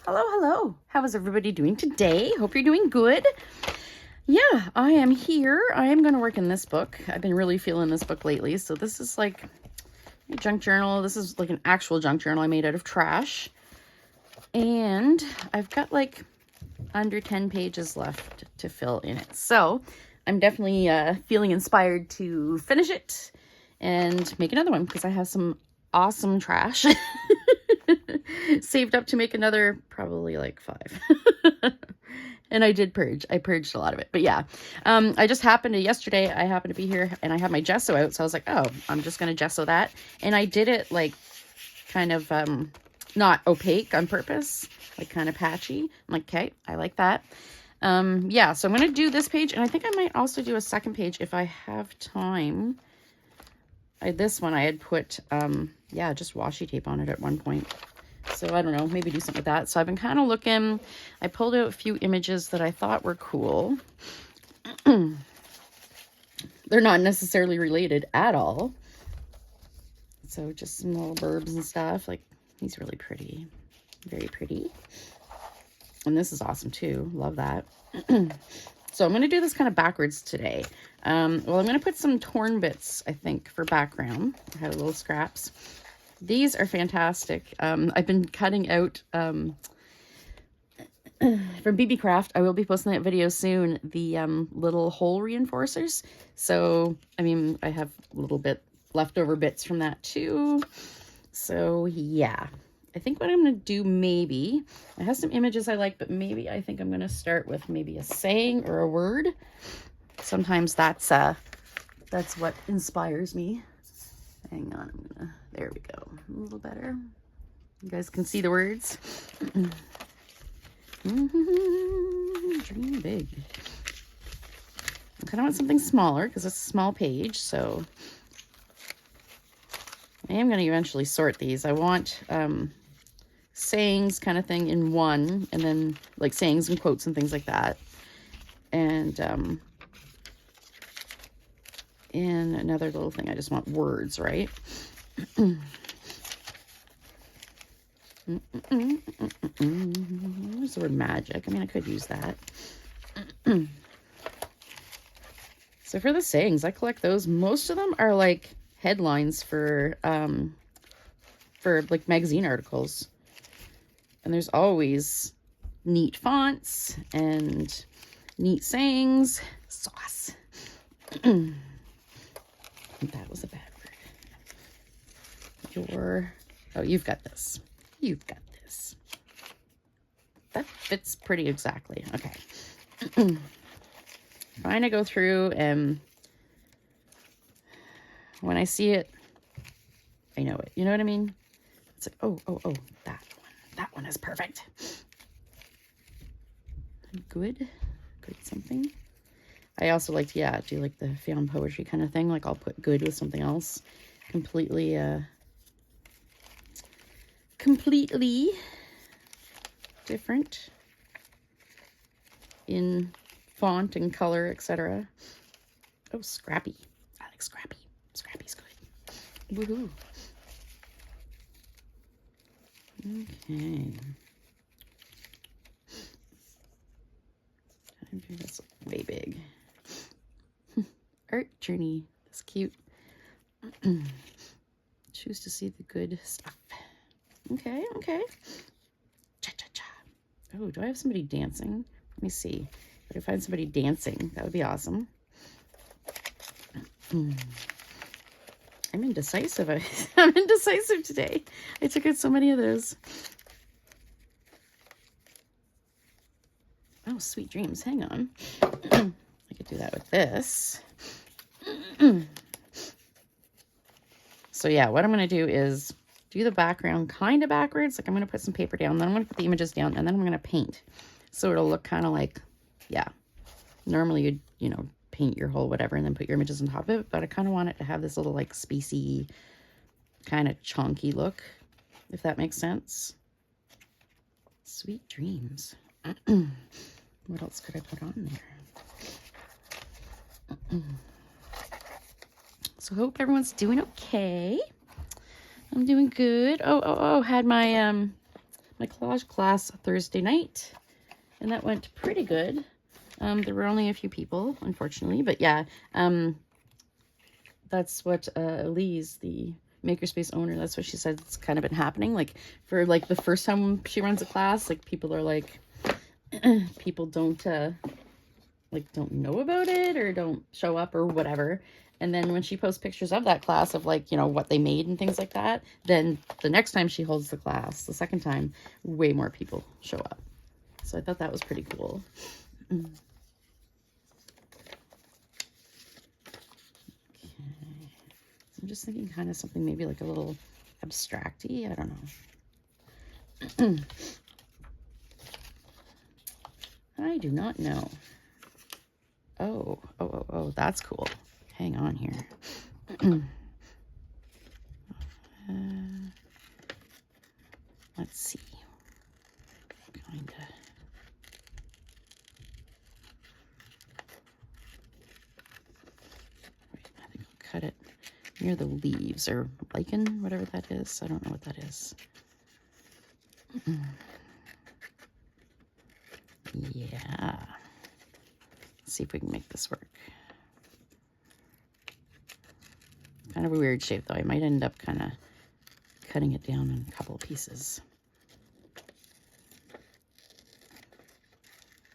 Hello, hello. How is everybody doing today? Hope you're doing good. Yeah, I am here. I am going to work in this book. I've been really feeling this book lately. So this is like a junk journal. This is like an actual junk journal I made out of trash. And I've got like under 10 pages left to fill in it. So I'm definitely feeling inspired to finish it and make another one because I have some awesome trash saved up to make another, probably like 5. And I did purge. I purged a lot of it. But yeah, I just happened to, yesterday, I happened to be here and I had my gesso out. So I was like, oh, I'm just going to gesso that. And I did it like kind of not opaque on purpose, like kind of patchy. I'm like, okay, I like that. Yeah, so I'm going to do this page. And I think I might also do a second page if I have time. This one I had put, yeah, just washi tape on it at one point. So I don't know, maybe do something with that. So I've been kind of looking. I pulled out a few images that I thought were cool. They're not necessarily related at all. So just some little burbs and stuff. Like, he's really pretty. Very pretty. And this is awesome too. Love that. So I'm going to do this kind of backwards today. Well, I'm going to put some torn bits, I think, for background. I had little scraps. These are fantastic. I've been cutting out, from BB Craft, I will be posting that video soon, the little hole reinforcers. So, I mean, I have a little bit leftover bits from that too. So, yeah. I think what I'm going to do, maybe, I have some images I like, but maybe I think I'm going to start with maybe a saying or a word. Sometimes that's what inspires me. Hang on, there we go. A little better. You guys can see the words. Dream big. I kind of want something smaller because it's a small page, so I am going to eventually sort these. I want sayings kind of thing in one, and then like sayings and quotes and things like that. And in another little thing, I just want words, right? There's the word magic. I mean, I could use that. So for the sayings, I collect those. Most of them are like headlines for like magazine articles. And there's always neat fonts and neat sayings. Sauce. That was a bad word. Oh, you've got this. You've got this. That fits pretty exactly. Okay. Trying to go through, and when I see it, I know it. You know what I mean? It's like, oh, that one. That one is perfect. Good something. I also like to, yeah, do like the found poetry kind of thing. Like I'll put good with something else. Completely different in font and color, etc. Oh, Scrappy. I like Scrappy. Scrappy's good. Woohoo. Okay. Time to do this way big. Art journey. That's cute. Choose to see the good stuff. Okay. Cha-cha-cha. Oh, do I have somebody dancing? Let me see. If I find somebody dancing, that would be awesome. I'm indecisive. I'm indecisive today. I took out so many of those. Oh, sweet dreams. Hang on. I could do that with this. So yeah, what I'm going to do is do the background kind of backwards. Like I'm going to put some paper down, then I'm going to put the images down, and then I'm going to paint. So it'll look kind of like, yeah, normally you'd, you know, paint your whole whatever and then put your images on top of it. But I kind of want it to have this little like spacey, kind of chunky look, if that makes sense. Sweet dreams. What else could I put on there? So hope everyone's doing okay. I'm doing good. Oh, had my my collage class Thursday night, and that went pretty good. There were only a few people, unfortunately, but yeah, that's what Elise, the Makerspace owner, that's what she said. It's kind of been happening. Like for like the first time she runs a class, like people are like, people don't don't know about it or don't show up or whatever. And then when she posts pictures of that class of like, you know, what they made and things like that, then the next time she holds the class, the second time, way more people show up. So I thought that was pretty cool. Okay. I'm just thinking kind of something maybe like a little abstract-y. I don't know. I do not know. Oh, that's cool. Hang on here. Let's see. Kinda. Wait, I think I'll cut it near the leaves or lichen, whatever that is. I don't know what that is. Yeah. Let's see if we can make this work. Kind of a weird shape, though. I might end up kind of cutting it down in a couple of pieces.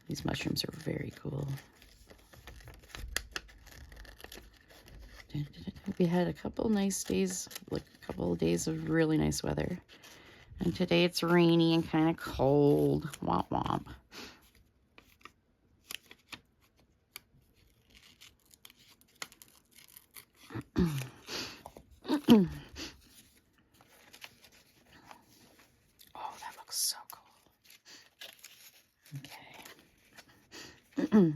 These mushrooms are very cool. We had a couple nice days, like a couple of days of really nice weather. And today it's rainy and kind of cold. Womp womp. Oh, that looks so cool. Okay. Okay.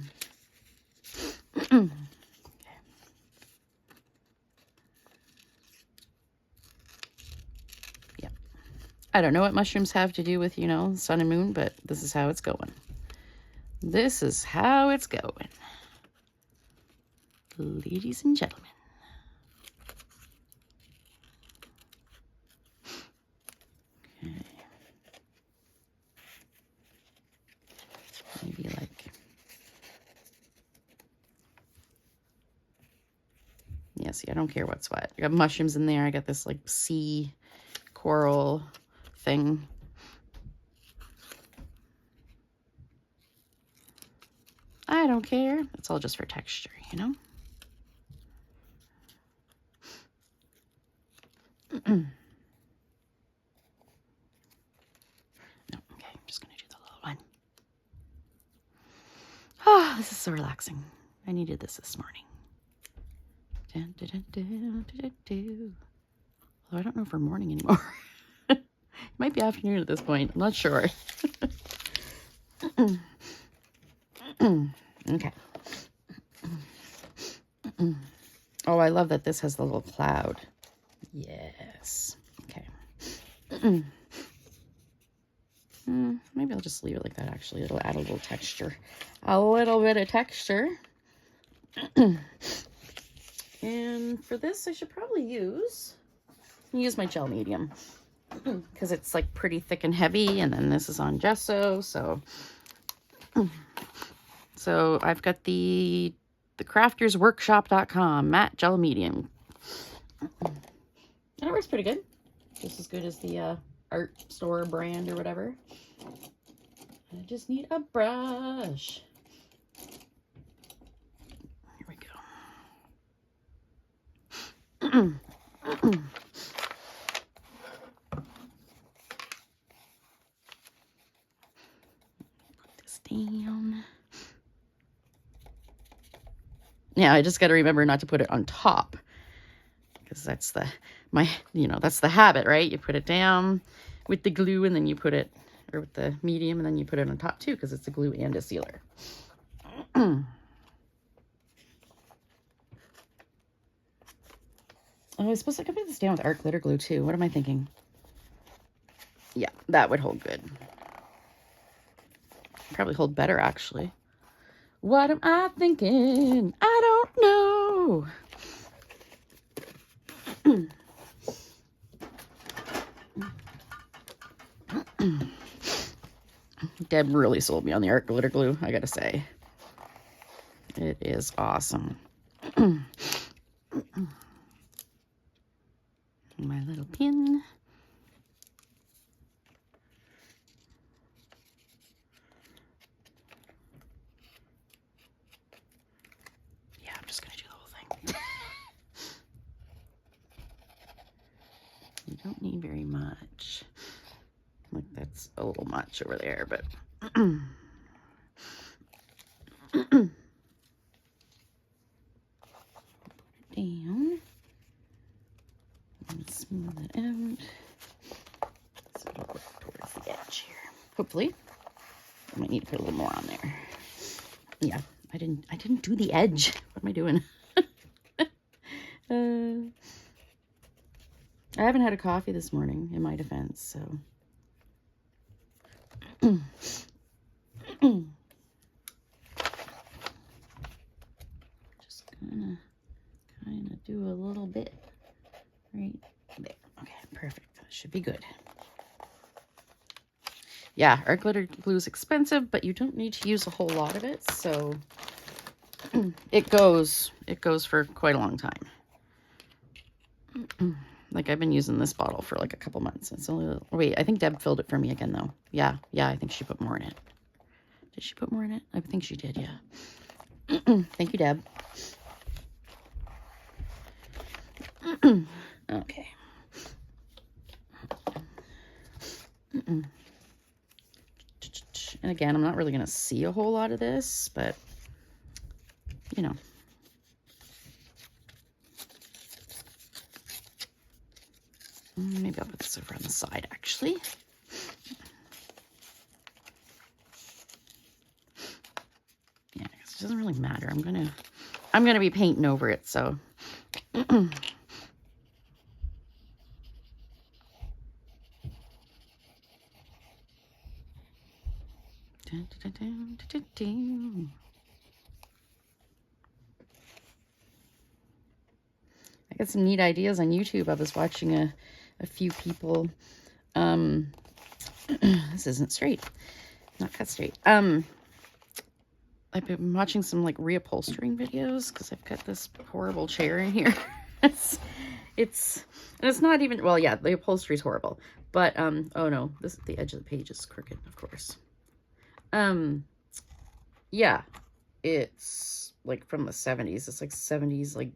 Yep. I don't know what mushrooms have to do with, you know, sun and moon, but this is how it's going. This is how it's going. Ladies and gentlemen. Okay. Maybe like, yeah, see, I don't care what's what. I got mushrooms in there. I got this like sea coral thing. I don't care. It's all just for texture, you know? No, okay, I'm just going to do the little one. Ah, this is so relaxing. I needed this morning. Dun, dun, dun, dun, dun, dun. Although I don't know if we're morning anymore. It might be afternoon at this point. I'm not sure. Okay. Oh, I love that this has the little cloud. Yes. Okay. Maybe I'll just leave it like that, actually. It'll add a little texture. A little bit of texture. And for this, I should probably use my gel medium. Because it's like pretty thick and heavy. And then this is on gesso. So I've got the craftersworkshop.com matte gel medium. And it works pretty good. Just as good as the art store brand or whatever. I just need a brush. Here we go. Put this down. Yeah, I just got to remember not to put it on top. Because that's that's the habit, right? You put it down with the glue and then you put it, or with the medium and then you put it on top too, because it's a glue and a sealer. Oh, I suppose I could put this down with art glitter glue too. What am I thinking? Yeah, that would hold good. Probably hold better, actually. What am I thinking? I don't know. Deb really sold me on the art glitter glue, I gotta say. It is awesome. My little pin. Yeah, I'm just gonna do the whole thing. You don't need very much. Like, that's a little much over there, but down and smooth it out. So it'll work towards the edge here. Hopefully. I might need to put a little more on there. Yeah, I didn't do the edge. What am I doing? I haven't had a coffee this morning, in my defense, so. Just gonna kind of do a little bit right there. Okay, perfect. That should be good. Yeah, art glitter glue is expensive, but you don't need to use a whole lot of it, so it goes for quite a long time. Like, I've been using this bottle for like a couple months. It's only, wait, I think Deb filled it for me again, though. Yeah, I think she put more in it. Did she put more in it? I think she did, yeah. Thank you, Deb. Okay. And again, I'm not really going to see a whole lot of this, but, you know. Maybe I'll put this over on the side, actually. Yeah, it doesn't really matter. I'm gonna be painting over it, so. I got some neat ideas on YouTube. I was watching a few people. This isn't straight. Not cut straight. I've been watching some like reupholstering videos because I've got this horrible chair in here. it's not even, well, yeah, the upholstery is horrible, but oh no, the edge of the page is crooked, of course. Yeah, it's like from the 70s. It's like 70s, like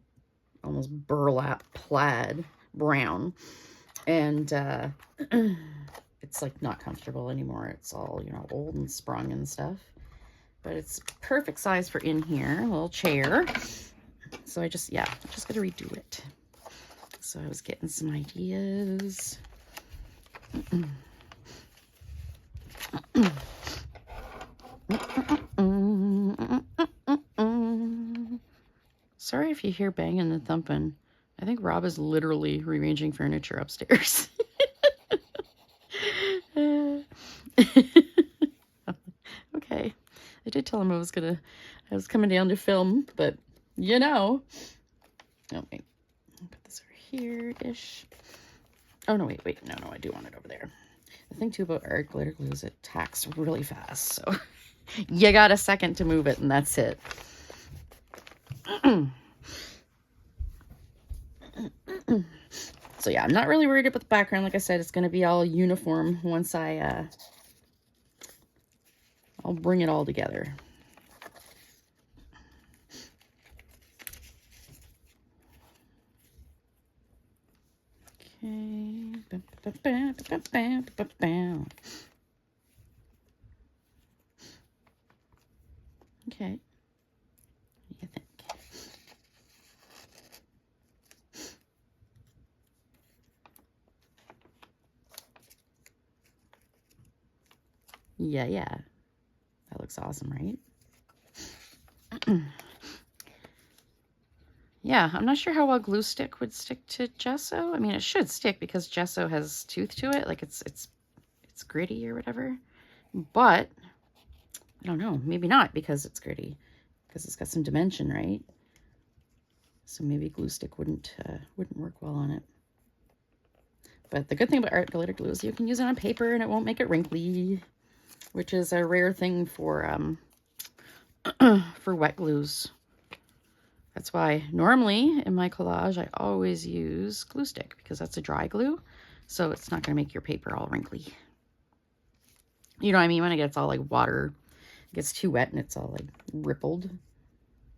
almost burlap plaid brown, and it's like not comfortable anymore. It's all, you know, old and sprung and stuff, but it's perfect size for in here, a little chair. So I just gotta redo it. So I was getting some ideas. Sorry if you hear banging and thumping. I think Rob is literally rearranging furniture upstairs. Okay. I did tell him I was coming down to film, but you know. Oh, wait. I'll put this over here-ish. Oh, no, wait. No, I do want it over there. The thing, too, about art glitter glue is it tacks really fast, so you got a second to move it, and that's it. So, yeah, I'm not really worried about the background. Like I said, it's going to be all uniform once I'll bring it all together. Okay. What do you think? Yeah. That looks awesome, right? Yeah, I'm not sure how well glue stick would stick to gesso. I mean, it should stick because gesso has tooth to it, like it's gritty or whatever. But I don't know, maybe not because it's gritty, because it's got some dimension, right? So maybe glue stick wouldn't work well on it. But the good thing about art glitter glue is you can use it on paper and it won't make it wrinkly. which is a rare thing for wet glues. That's why normally in my collage, I always use glue stick because that's a dry glue. So it's not going to make your paper all wrinkly. You know what I mean? When it gets all like water, it gets too wet and it's all like rippled.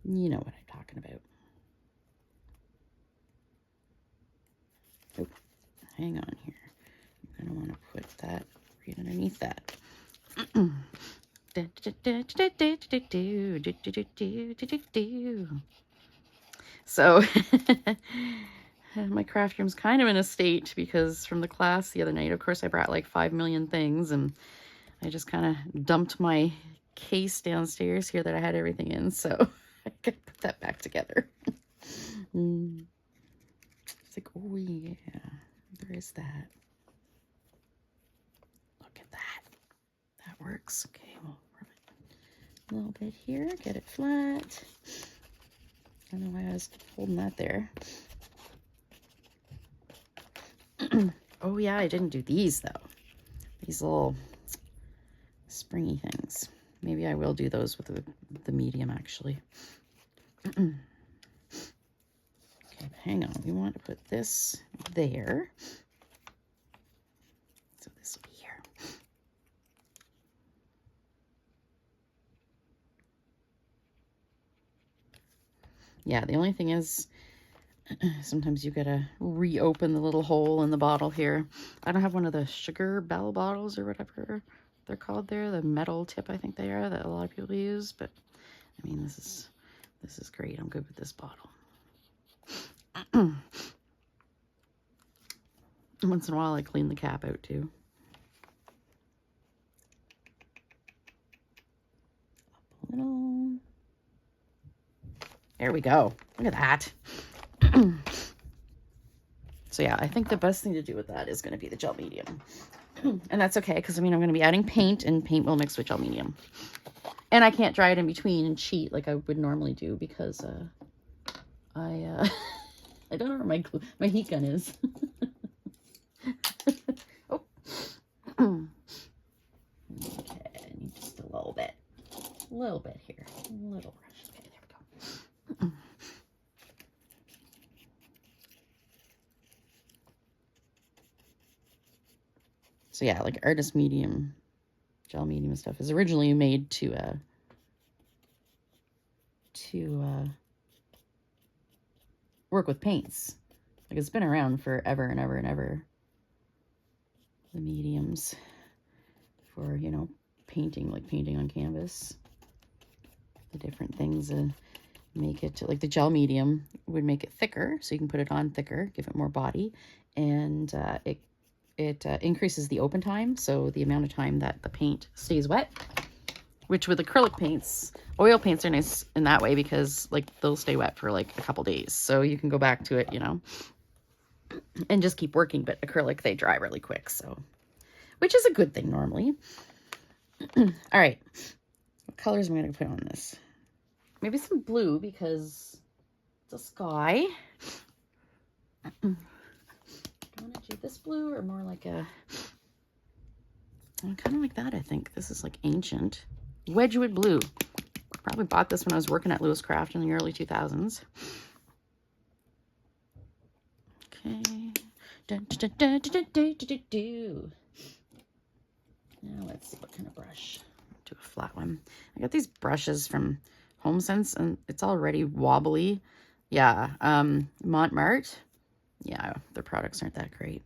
You know what I'm talking about. Oh, hang on here. I'm going to want to put that right underneath that. So my craft room's kind of in a state because from the class the other night, of course, I brought like 5 million things and I just kind of dumped my case downstairs here that I had everything in. So I gotta put that back together. It's like, oh yeah, there is that. Look at that. That works. Okay, we'll rub it a little bit here, get it flat. I don't know why I was holding that there. Oh yeah, I didn't do these though. These little springy things. Maybe I will do those with the medium actually. Okay, but hang on. We want to put this there. So this will be here. Yeah, the only thing is sometimes you gotta reopen the little hole in the bottle here. I don't have one of the sugar bell bottles or whatever they're called there, the metal tip I think they are that a lot of people use, but I mean this is great. I'm good with this bottle. Once in a while I clean the cap out too. Up a little. There we go. Look at that. So yeah, I think the best thing to do with that is going to be the gel medium. And that's okay, because I mean, I'm going to be adding paint, and paint will mix with gel medium. And I can't dry it in between and cheat like I would normally do, because I don't know where my heat gun is. Oh. Okay, I need just a little bit here. A little brush. Okay, there we go. So yeah, like artist medium, gel medium and stuff is originally made to work with paints. Like it's been around forever and ever and ever. The mediums for, you know, painting, like painting on canvas. The different things make it, like the gel medium would make it thicker, so you can put it on thicker, give it more body, and it increases the open time, so the amount of time that the paint stays wet, which with acrylic paints, oil paints are nice in that way because like they'll stay wet for like a couple days, so you can go back to it, you know, and just keep working. But acrylic, they dry really quick, so, which is a good thing normally. All right, what colors am I going to put on this? Maybe some blue because it's a sky. Do I want to do this blue or more like a, kind of like that, I think. This is like ancient. Wedgwood blue. Probably bought this when I was working at Lewis Craft in the early 2000s. Okay. Now let's see what kind of brush. Do a flat one. I got these brushes from HomeSense and it's already wobbly. Yeah, Montmartre. Yeah, their products aren't that great.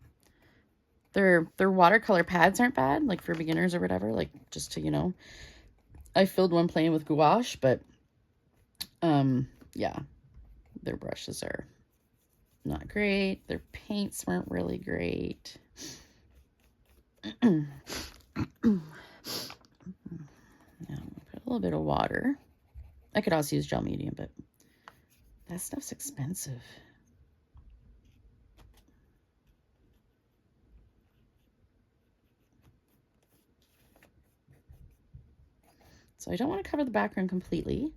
Their watercolor pads aren't bad, like for beginners or whatever, like just to, you know. I filled one playing with gouache, but yeah, their brushes are not great. Their paints weren't really great. Now I'm gonna put a little bit of water. I could also use gel medium, but that stuff's expensive. So I don't want to cover the background completely.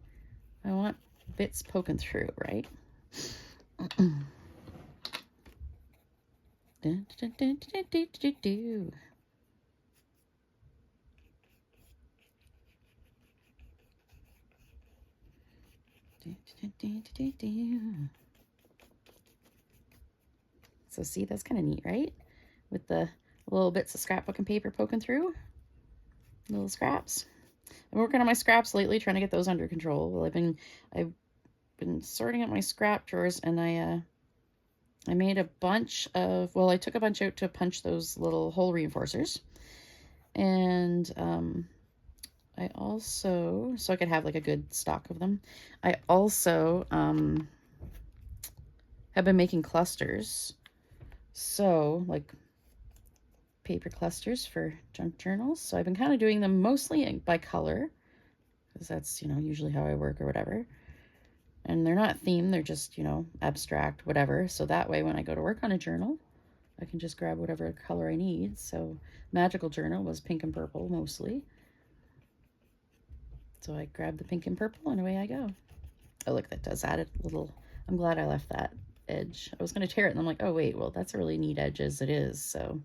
I want bits poking through, right? So see, that's kind of neat, right? With the little bits of scrapbooking paper poking through. Little scraps. I'm working on my scraps lately, trying to get those under control. Well, I've been sorting out my scrap drawers, and I made a bunch of, well, I took a bunch out to punch those little hole reinforcers. And I also, so I could have like a good stock of them. I also have been making clusters. So like paper clusters for junk journals. So I've been kind of doing them mostly by color, because that's, you know, usually how I work or whatever. And they're not themed, they're just, you know, abstract, whatever. So that way when I go to work on a journal, I can just grab whatever color I need. So Magical Journal was pink and purple mostly. So I grab the pink and purple and away I go. Oh, look, that does add a little, I'm glad I left that edge. I was going to tear it and I'm like, oh wait, well, that's a really neat edge as it is. So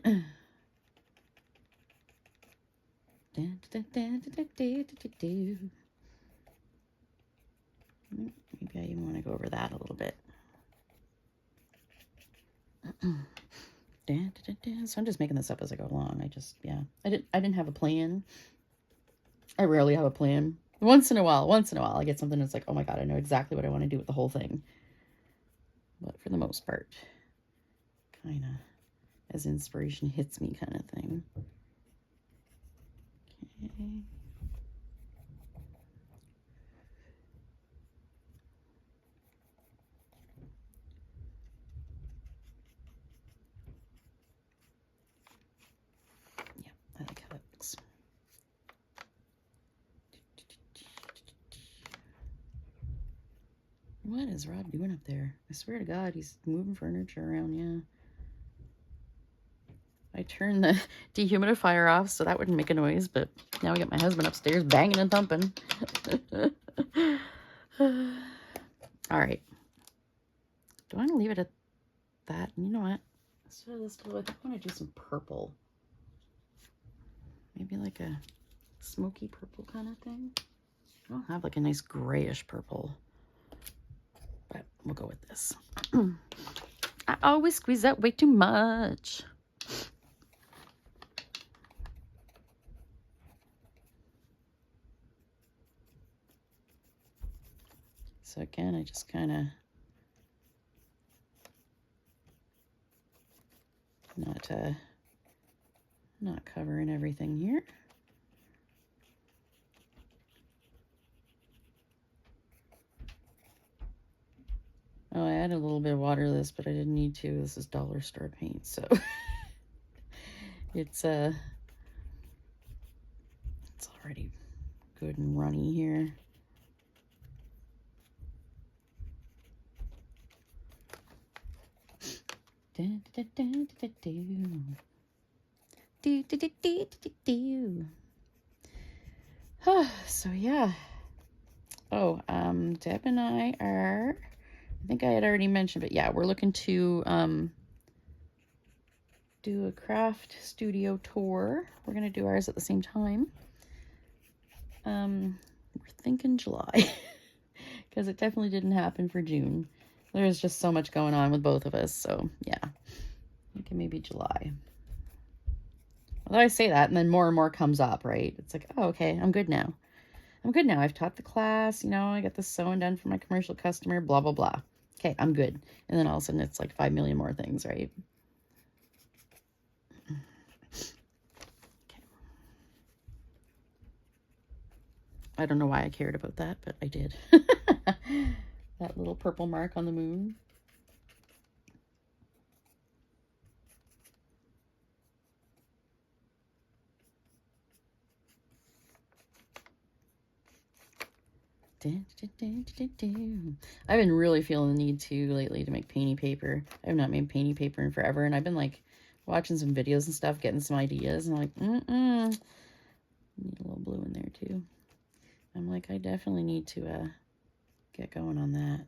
maybe I even want to go over that a little bit. So I'm just making this up as I go along. I didn't have a plan. I rarely have a plan. Once in a while I get something that's like, oh my God, I know exactly what I want to do with the whole thing. But for the most part, kind of as inspiration hits me kind of thing. Okay. Yeah, I like how it looks. What is Rob doing up there? I swear to God, he's moving furniture around, yeah. I turned the dehumidifier off so that wouldn't make a noise, but now we got my husband upstairs banging and thumping. All right. Do I want to leave it at that? You know what? Instead of this blue, I think I want to do some purple. Maybe like a smoky purple kind of thing. I don't have like a nice grayish purple, but we'll go with this. I always squeeze out way too much. So again, I just kind of not covering everything here. Oh, I added a little bit of water to this, but I didn't need to. This is dollar store paint, so it's already good and runny here. So yeah. Oh, Deb and I are, I think I had already mentioned, but yeah, we're looking to do a craft studio tour. We're gonna do ours at the same time. We're thinking July because it definitely didn't happen for June. There's just so much going on with both of us, so yeah, thinking maybe July. Although I say that and then more and more comes up, right? It's like, oh, okay, I'm good now. I'm good now. I've taught the class, you know, I got the sewing done for my commercial customer, blah, blah, blah. Okay, I'm good. And then all of a sudden it's like 5 million more things, right? Okay. I don't know why I cared about that, but I did. That little purple mark on the moon. I've been really feeling the need to lately to make painty paper. I have not made painty paper in forever, and I've been like watching some videos and stuff, getting some ideas, and I'm like, need a little blue in there too. I'm like, I definitely need to get going on that.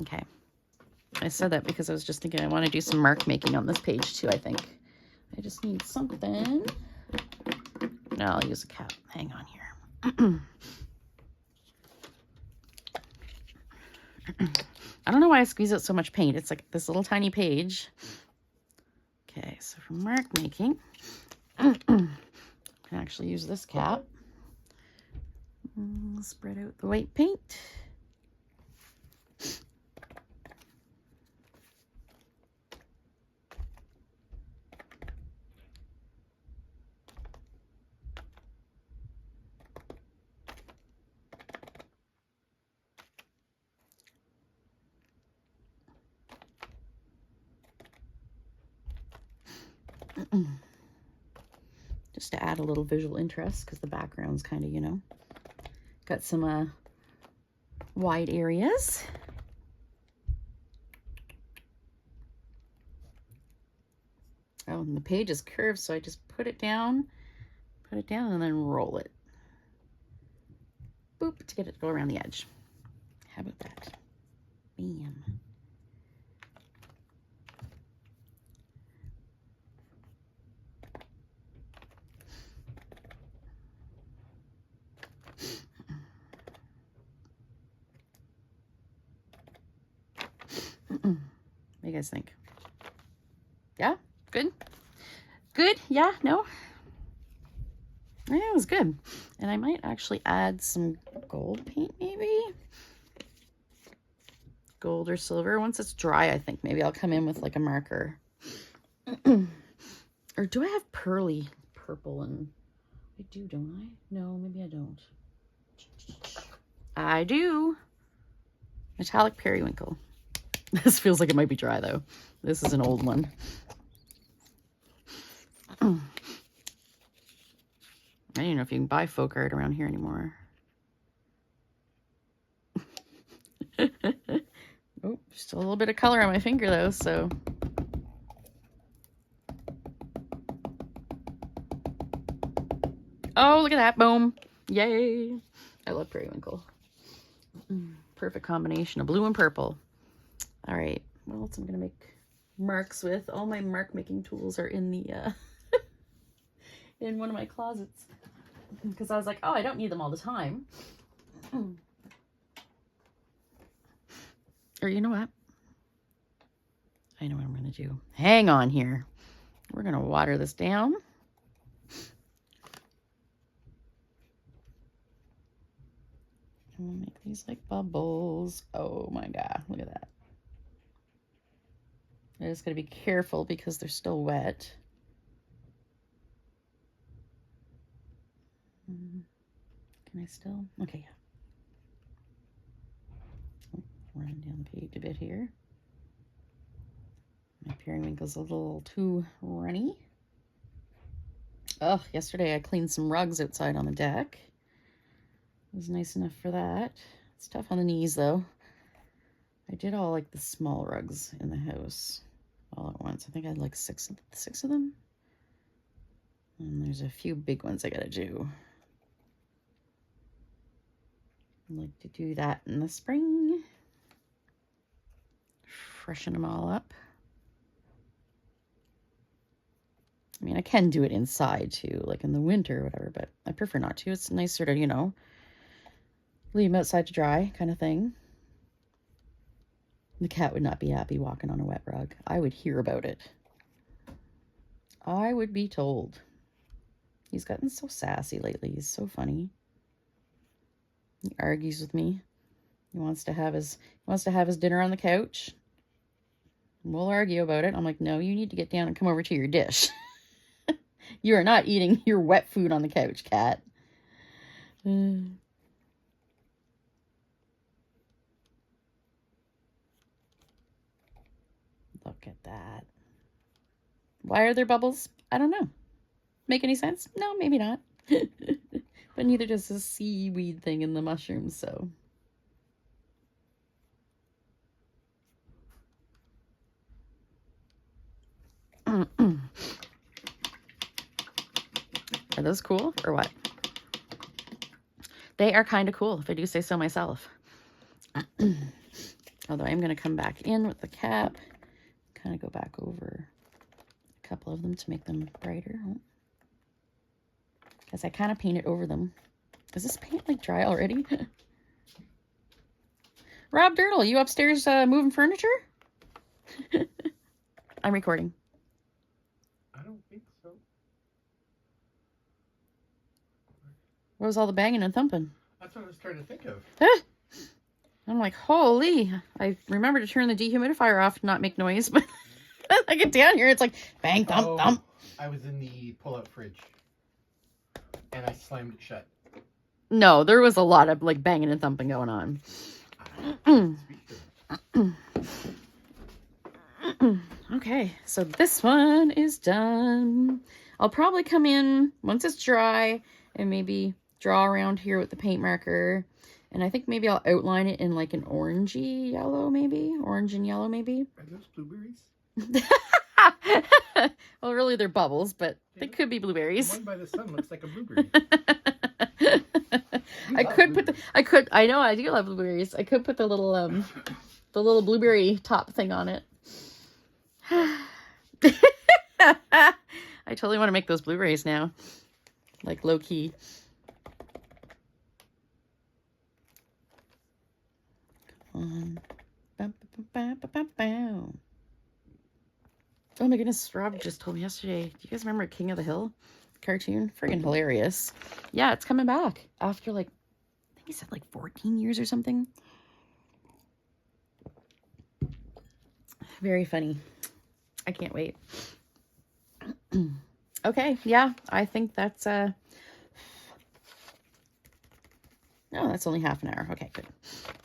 Okay. I said that because I was just thinking I want to do some mark making on this page too, I think. I just need something. No, I'll use a cap. Hang on here. I don't know why I squeeze out so much paint. It's like this little tiny page. Okay, so for mark making, I can actually use this cap. Spread out the white paint. Just to add a little visual interest, because the background's kind of, you know, got some wide areas. Oh, and the page is curved, so I just put it down, and then roll it. Boop, to get it to go around the edge. How about that? Bam. What do you guys think? Yeah? Good? Good? Yeah? No? Yeah, it was good. And I might actually add some gold paint, maybe? Gold or silver. Once it's dry, I think maybe I'll come in with like a marker. Or do I have pearly purple? And I do, don't I? No, maybe I don't. I do. Metallic periwinkle. This feels like it might be dry, though. This is an old one. I don't even know if you can buy folk art around here anymore. Oh, still a little bit of color on my finger, though, so. Oh, look at that. Boom. Yay. I love periwinkle. Perfect combination of blue and purple. All right. What else I'm going to make marks with? All my mark making tools are in the in one of my closets, because I was like, oh, I don't need them all the time. Or you know what? I know what I'm going to do. Hang on here. We're going to water this down. And we'll make these like bubbles. Oh my God, look at that. I just got to be careful because they're still wet. Can I still? Okay, yeah. Oh, running down the page a bit here. My periwinkle's a little too runny. Oh, yesterday I cleaned some rugs outside on the deck. It was nice enough for that. It's tough on the knees, though. I did all like the small rugs in the house all at once. I think I had like six of them. And there's a few big ones I gotta do. I like to do that in the spring. Freshen them all up. I mean, I can do it inside too, like in the winter or whatever, but I prefer not to. It's nicer to, you know, leave them outside to dry kind of thing. The cat would not be happy walking on a wet rug. I would hear about it. I would be told. He's gotten so sassy lately. He's so funny. He argues with me. He wants to have his dinner on the couch. We'll argue about it. I'm like, no, you need to get down and come over to your dish. You are not eating your wet food on the couch, cat. Look at that. Why are there bubbles? I don't know. Make any sense? No, maybe not. But neither does the seaweed thing in the mushrooms, so. Are those cool or what? They are kind of cool, if I do say so myself. Although I'm going to come back in with the cap, kind of go back over a couple of them to make them brighter. Because I kind of painted over them Is this paint like dry already? Rob Dirtle, you upstairs moving furniture? I'm recording. I don't think so. What was all the banging and thumping? That's what I was trying to think of. I'm like, holy. I remember to turn the dehumidifier off to not make noise, but I get down here, it's like bang, thump, thump. I was in the pull-out fridge, and I slammed it shut. No, there was a lot of like banging and thumping going on. Okay, so this one is done. I'll probably come in once it's dry and maybe draw around here with the paint marker. And I think maybe I'll outline it in like an orangey yellow, maybe. Orange and yellow, maybe. Are those blueberries? Well, really, they're bubbles, but they could be blueberries. The one by the sun looks like a blueberry. I know, I do love blueberries. I could put the little blueberry top thing on it. I totally want to make those blueberries now. Like low key. Oh my goodness, Rob just told me yesterday. Do you guys remember King of the Hill cartoon? Friggin' hilarious. Yeah, it's coming back after like, I think he said like 14 years or something. Very funny. I can't wait. Okay, yeah, I think that's no, that's only half an hour. Okay, good.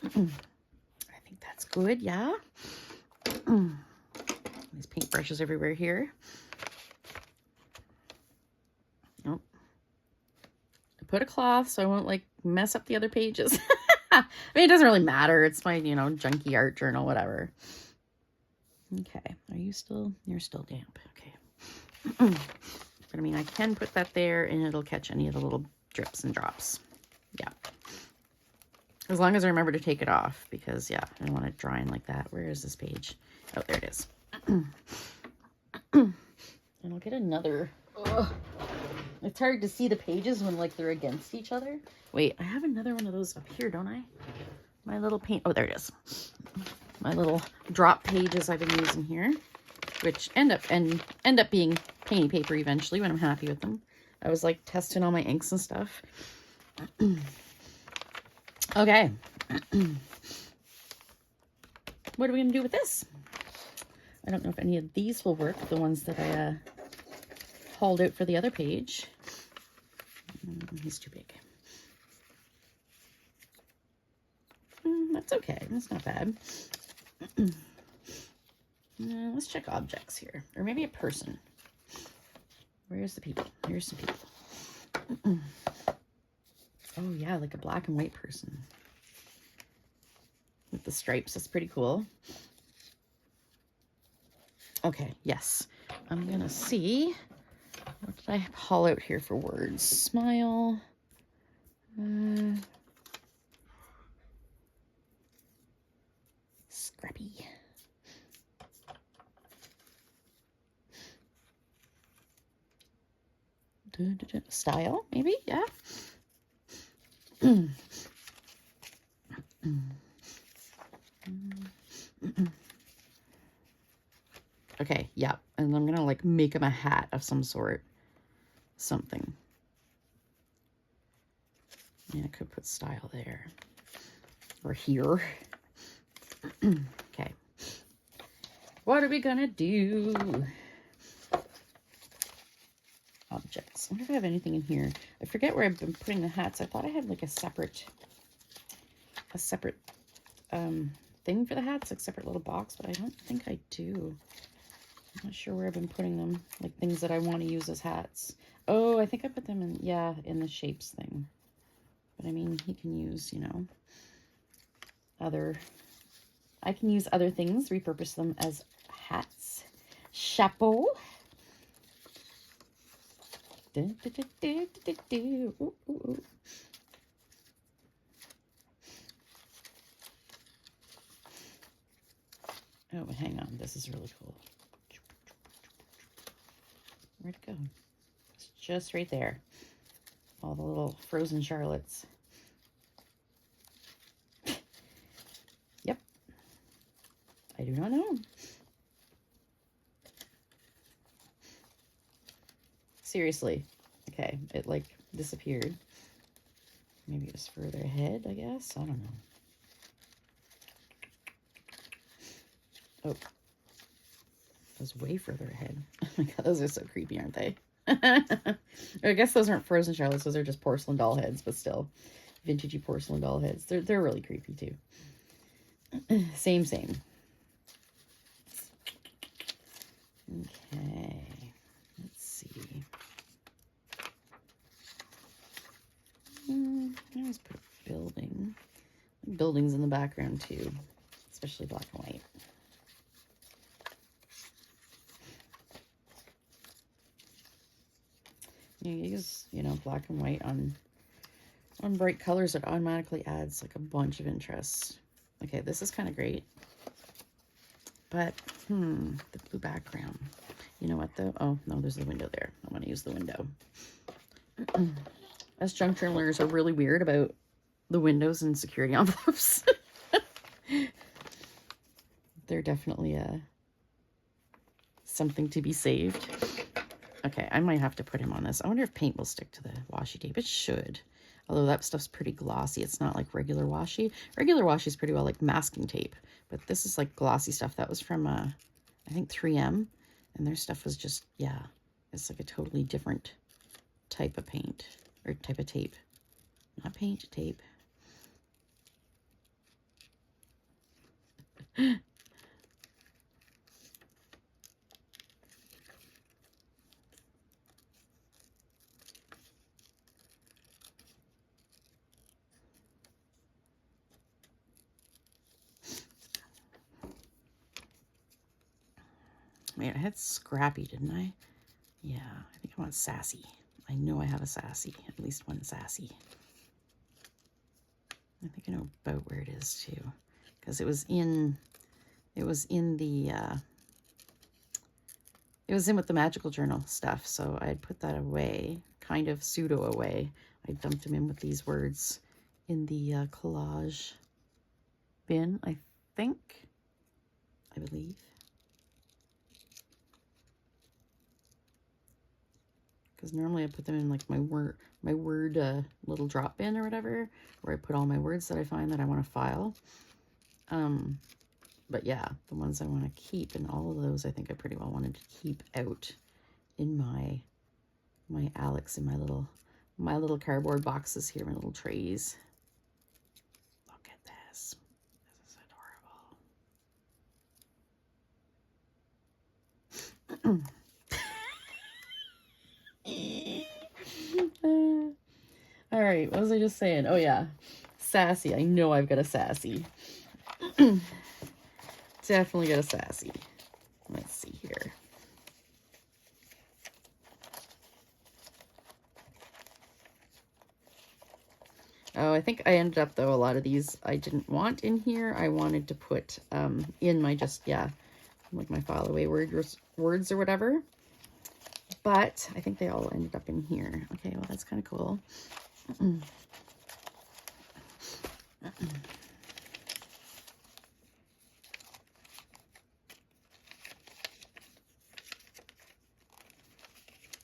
I think that's good, yeah. These paintbrushes everywhere here. Nope. I put a cloth so I won't like mess up the other pages. I mean, it doesn't really matter. It's my, you know, junky art journal, whatever. Okay, you're still damp. Okay. But I mean, I can put that there and it'll catch any of the little drips and drops. Yeah. As long as I remember to take it off, because yeah, I don't want it drying like that. Where is this page? Oh, there it is. And I'll get another. Ugh. It's hard to see the pages when like they're against each other. Wait, I have another one of those up here, don't I? My little paint. Oh, there it is. My little drop pages I've been using here, which end up being painty paper eventually when I'm happy with them. I was like testing all my inks and stuff. Okay. What are we gonna do with this? I don't know if any of these will work, the ones that I hauled out for the other page. He's too big. That's okay. That's not bad. Let's check objects here. Or maybe a person. Where's the people? Here's some people. Oh, yeah, like a black and white person. With the stripes. That's pretty cool. Okay, yes. I'm going to see. What did I haul out here for words? Smile. Scrappy. Style, maybe? Yeah. Okay, yeah. And I'm gonna like make him a hat of some sort. Something. Yeah, I could put style there. Or here. Okay. What are we gonna do? Objects. I wonder if I have anything in here. I forget where I've been putting the hats. I thought I had like a separate thing for the hats, like separate little box, but I don't think I do. I'm not sure where I've been putting them, like things that I want to use as hats. Oh, I think I put them in, yeah, in the shapes thing. But I mean, he can use, you know, I can use other things, repurpose them as hats. Chapeau. Ooh, ooh, ooh. Oh, but hang on. This is really cool. Where'd it go? It's just right there. all the little frozen Charlottes. Yep. I do not know. Seriously. Okay, it like disappeared. Maybe it was further ahead, I guess. I don't know. Oh. It was way further ahead. Oh my god, those are so creepy, aren't they? I guess those aren't frozen Charlottes. Those are just porcelain doll heads, but still. Vintagey porcelain doll heads. They're really creepy, too. Same. Okay. Let's see. I always put a building. Buildings in the background too, especially black and white. You use, black and white on bright colors. It automatically adds like a bunch of interest. Okay, this is kind of great. But, the blue background. You know what though? Oh, no, there's the window there. I want to use the window. Us junk journalers are really weird about the windows and security envelopes. They're definitely something to be saved. Okay, I might have to put him on this. I wonder if paint will stick to the washi tape. It should. Although that stuff's pretty glossy. It's not like regular washi. Regular washi is pretty well like masking tape. But this is like glossy stuff. That was from, I think 3M. And their stuff was just, yeah. It's like a totally different type of paint. Or type of tape. Not paint, tape. Wait, I had Scrappy, didn't I? Yeah, I think I want Sassy. I know I have a Sassy, at least one Sassy. I think I know about where it is too, because it was in the, it was in with the Magical Journal stuff, so I had put that away, kind of pseudo away. I dumped them in with these words in the collage bin, I believe. Because normally I put them in like my word little drop bin or whatever, where I put all my words that I find that I want to file. But yeah, the ones I want to keep, and all of those I think I pretty well wanted to keep out in my Alex, in my little cardboard boxes here, my little trays. Look at this. This is adorable. All right, what was I just saying? Oh yeah, Sassy. I know I've got a Sassy. Definitely got a Sassy. Let's see here. Oh, I think I ended up, though, a lot of these I didn't want in here. I wanted to put in my like my file away words or whatever. But I think they all ended up in here. Okay, well, that's kind of cool.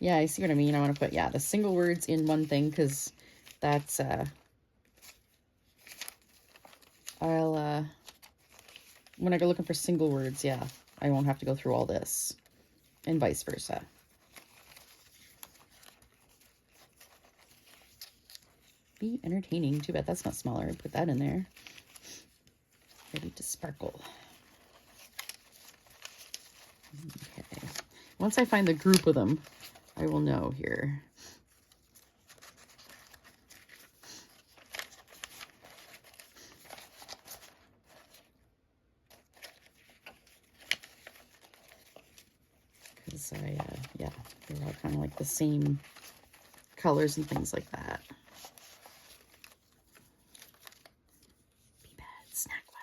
Yeah, I see what I mean. I want to put, the single words in one thing, because that's, when I go looking for single words, I won't have to go through all this, and vice versa. Be entertaining. Too bad that's not smaller. I put that in there. Ready to sparkle. Okay. Once I find the group of them, I will know here. Because they're all kind of like the same colors and things like that. Be bad, snack well.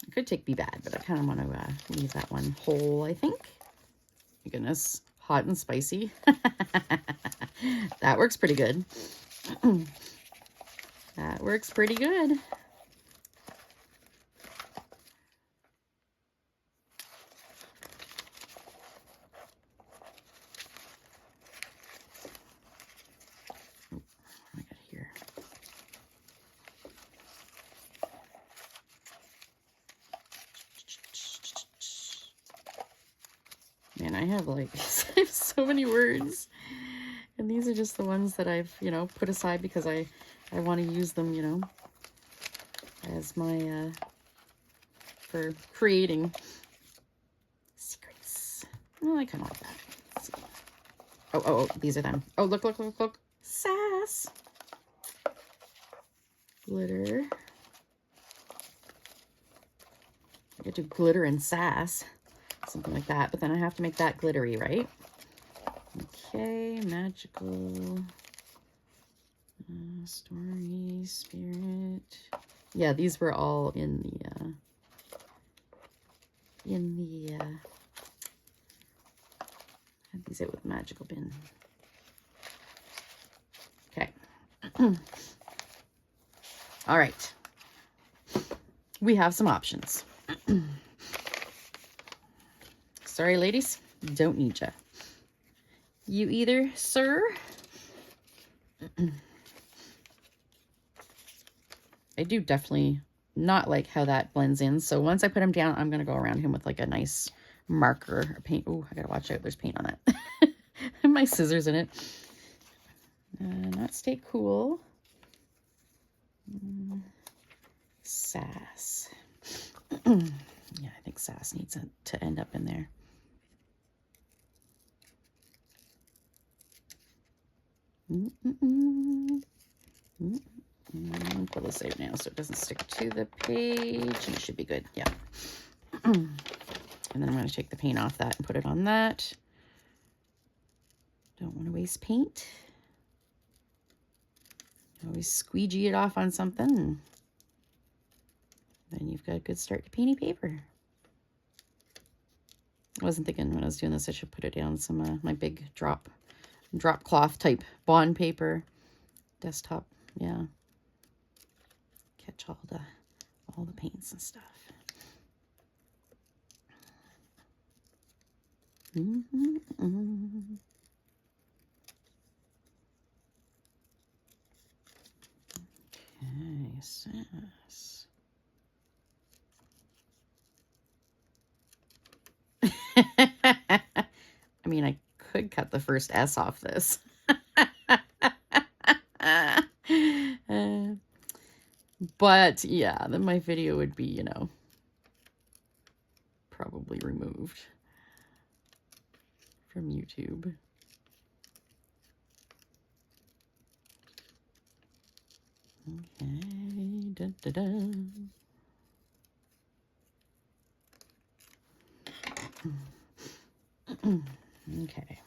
I could take be bad, but I kind of want to leave that one whole, I think. My goodness, hot and spicy. That works pretty good. That works pretty good. I got here. Man, I have like I have so many words. And these are just the ones that I've, you know, put aside because I want to use them, you know, as my, for creating secrets. Oh, I kind of like that. Let's see. Oh, these are them. Oh, look. Sass. Glitter. I could do glitter and sass. Something like that. But then I have to make that glittery, right? Okay, magical. Story, spirit. Yeah, these were all in the had these out with magical bin. Okay. All right. We have some options. Sorry, ladies, don't need ya. You either, sir. I do definitely not like how that blends in. So once I put him down, I'm going to go around him with like a nice marker or paint. Oh, I got to watch out. There's paint on that. My scissors in it. Not stay cool. Sass. Yeah, I think sass needs to end up in there. Pull this out now so it doesn't stick to the page, and it should be good. Yeah. And then I'm going to take the paint off that and put it on that. Don't want to waste paint. Always squeegee it off on something. Then you've got a good start to painty paper. I wasn't thinking when I was doing this I should put it down some my big drop cloth type bond paper desktop. Yeah. Catch all the paints and stuff. Okay, sass. I mean, I could cut the first S off this. But yeah, then my video would be, you know, probably removed from YouTube. Okay, dun, dun, dun. Okay.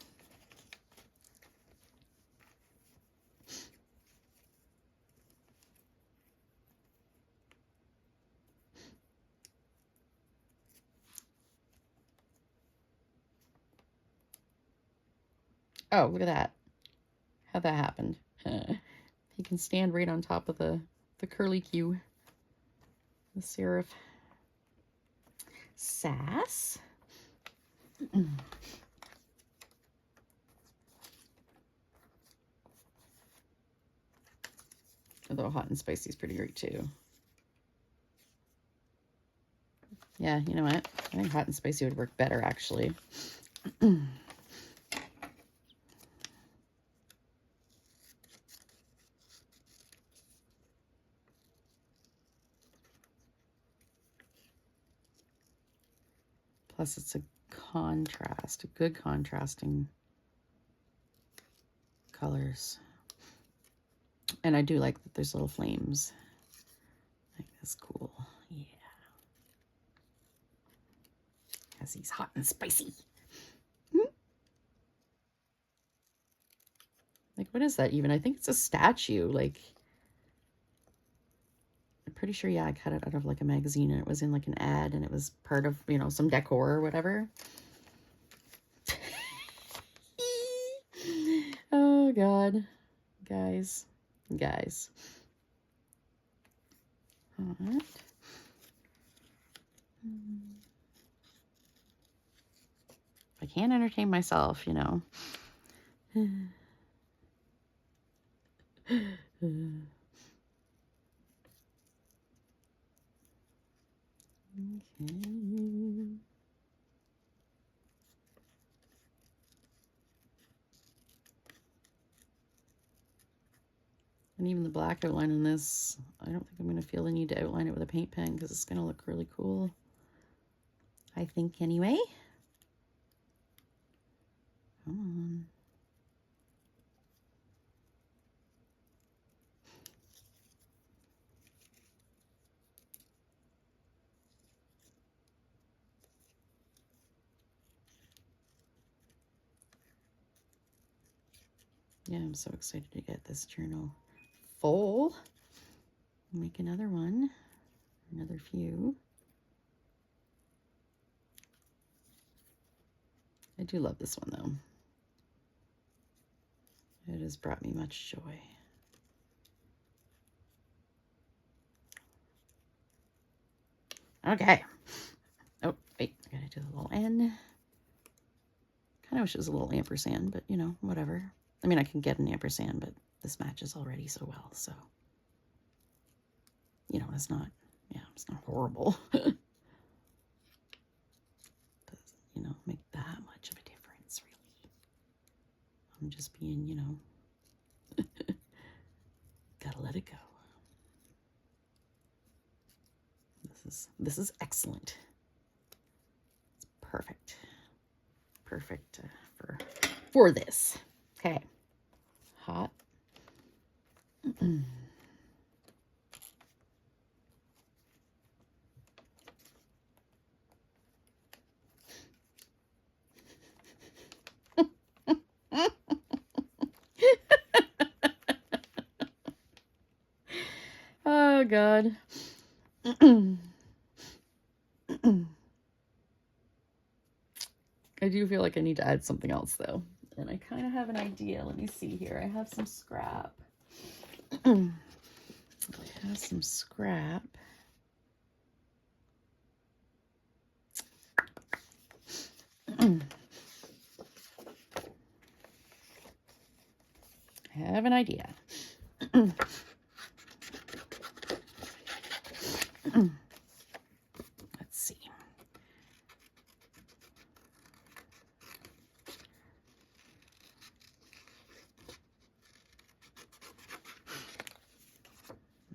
Oh, look at that. How'd that happen? He can stand right on top of the curly Q. The serif. Sass. Although hot and spicy is pretty great too. Yeah, you know what? I think hot and spicy would work better actually. Plus it's a contrast, a good contrasting colors. And I do like that there's little flames. I think that's cool. Yeah. Because he's hot and spicy. Like, what is that even? I think it's a statue. Like, I'm pretty sure, yeah, I cut it out of like a magazine and it was in like an ad and it was part of, you know, some decor or whatever. Oh, God. Guys. Alright. I can't entertain myself, you know. Okay. And even the black outline in this, I don't think I'm going to feel the need to outline it with a paint pen because it's going to look really cool. I think anyway. Come on. Yeah, I'm so excited to get this journal full. Make another one, another few. I do love this one though. It has brought me much joy. Okay. Oh, wait, I gotta do the little N. Kind of wish it was a little ampersand, but you know, whatever. I mean, I can get an ampersand, but this matches already so well, so. You know, it's not, yeah, it's not horrible. Doesn't, you know, make that much of a difference, really. I'm just being, you know, gotta let it go. This is excellent. It's perfect. Perfect for this. Okay. Hot. Oh God. I do feel like I need to add something else though. And I kind of have an idea. Let me see here. I have some scrap. I have some scrap. I have an idea. Let's see.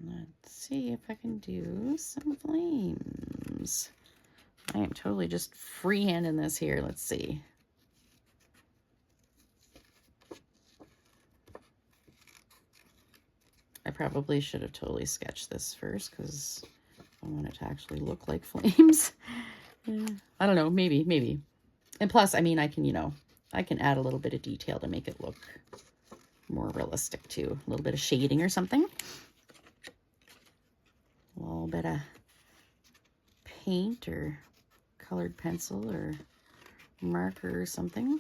Let's see if I can do some flames. I am totally just freehanding this here. Let's see. I probably should have totally sketched this first because I want it to actually look like flames. I don't know, maybe. And plus, I mean, I can, you know, I can add a little bit of detail to make it look more realistic too. A little bit of shading or something. A little bit of paint or colored pencil or marker or something.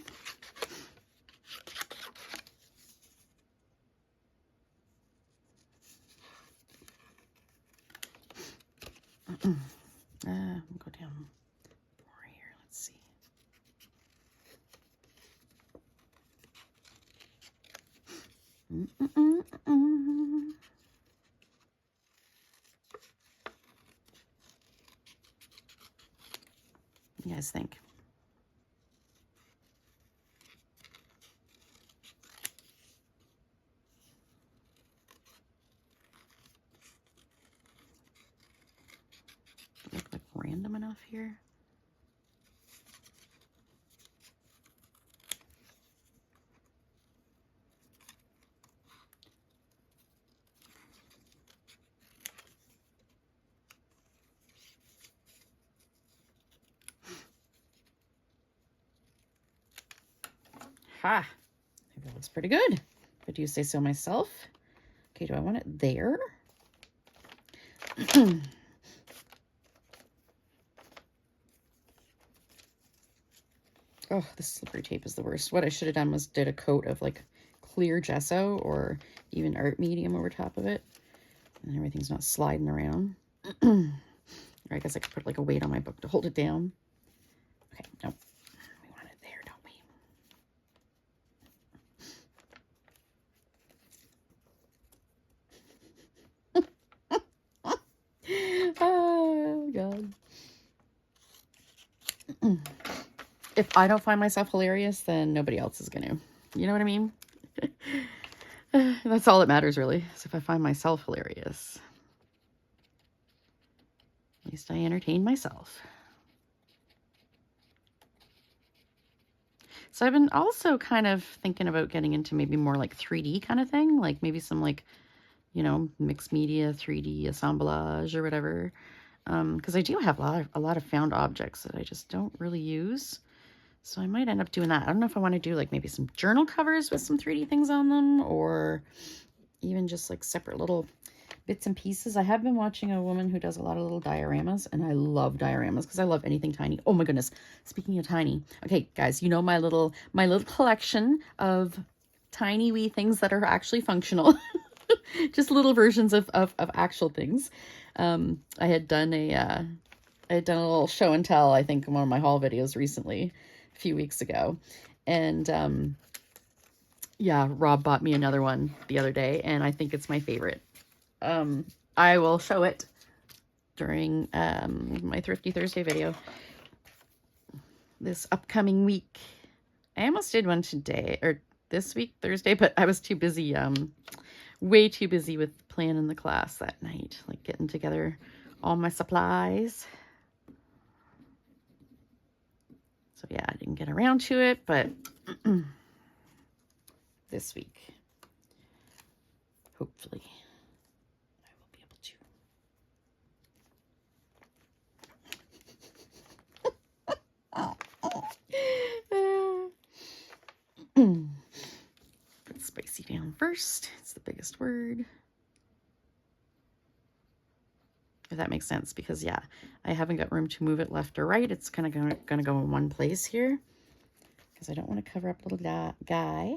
We'll go down more here. Let's see. What do you guys think? Look like random enough here. Ha! I think that looks pretty good. If I do say so myself. Okay, do I want it there? Oh, the slippery tape is the worst. What I should have done was did a coat of like clear gesso or even art medium over top of it. And everything's not sliding around. Or I guess I could put like a weight on my book to hold it down. Okay, nope. We want it there, don't we? Oh, God. If I don't find myself hilarious, then nobody else is going to. You know what I mean? That's all that matters, really, is if I find myself hilarious. At least I entertain myself. So I've been also kind of thinking about getting into maybe more like 3D kind of thing, like maybe some like, you know, mixed media, 3D assemblage or whatever. Because I do have a lot of found objects that I just don't really use. So I might end up doing that. I don't know if I want to do like maybe some journal covers with some 3D things on them, or even just like separate little bits and pieces. I have been watching a woman who does a lot of little dioramas, and I love dioramas because I love anything tiny. Oh my goodness. Speaking of tiny. Okay, guys, you know my little collection of tiny wee things that are actually functional. Just little versions of actual things. I had done a little show and tell, I think, in one of my haul videos recently, a few weeks ago. And yeah, Rob bought me another one the other day, and I think it's my favorite. I will show it during my Thrifty Thursday video this upcoming week. I almost did one today, or this week, Thursday, but I was too busy, way too busy with planning the class that night, like getting together all my supplies. So yeah, I didn't get around to it, but this week, hopefully, I will be able to. Put spicy down first. It's the biggest word. If that makes sense, because yeah, I haven't got room to move it left or right. It's kind of gonna go in one place here because I don't want to cover up little guy.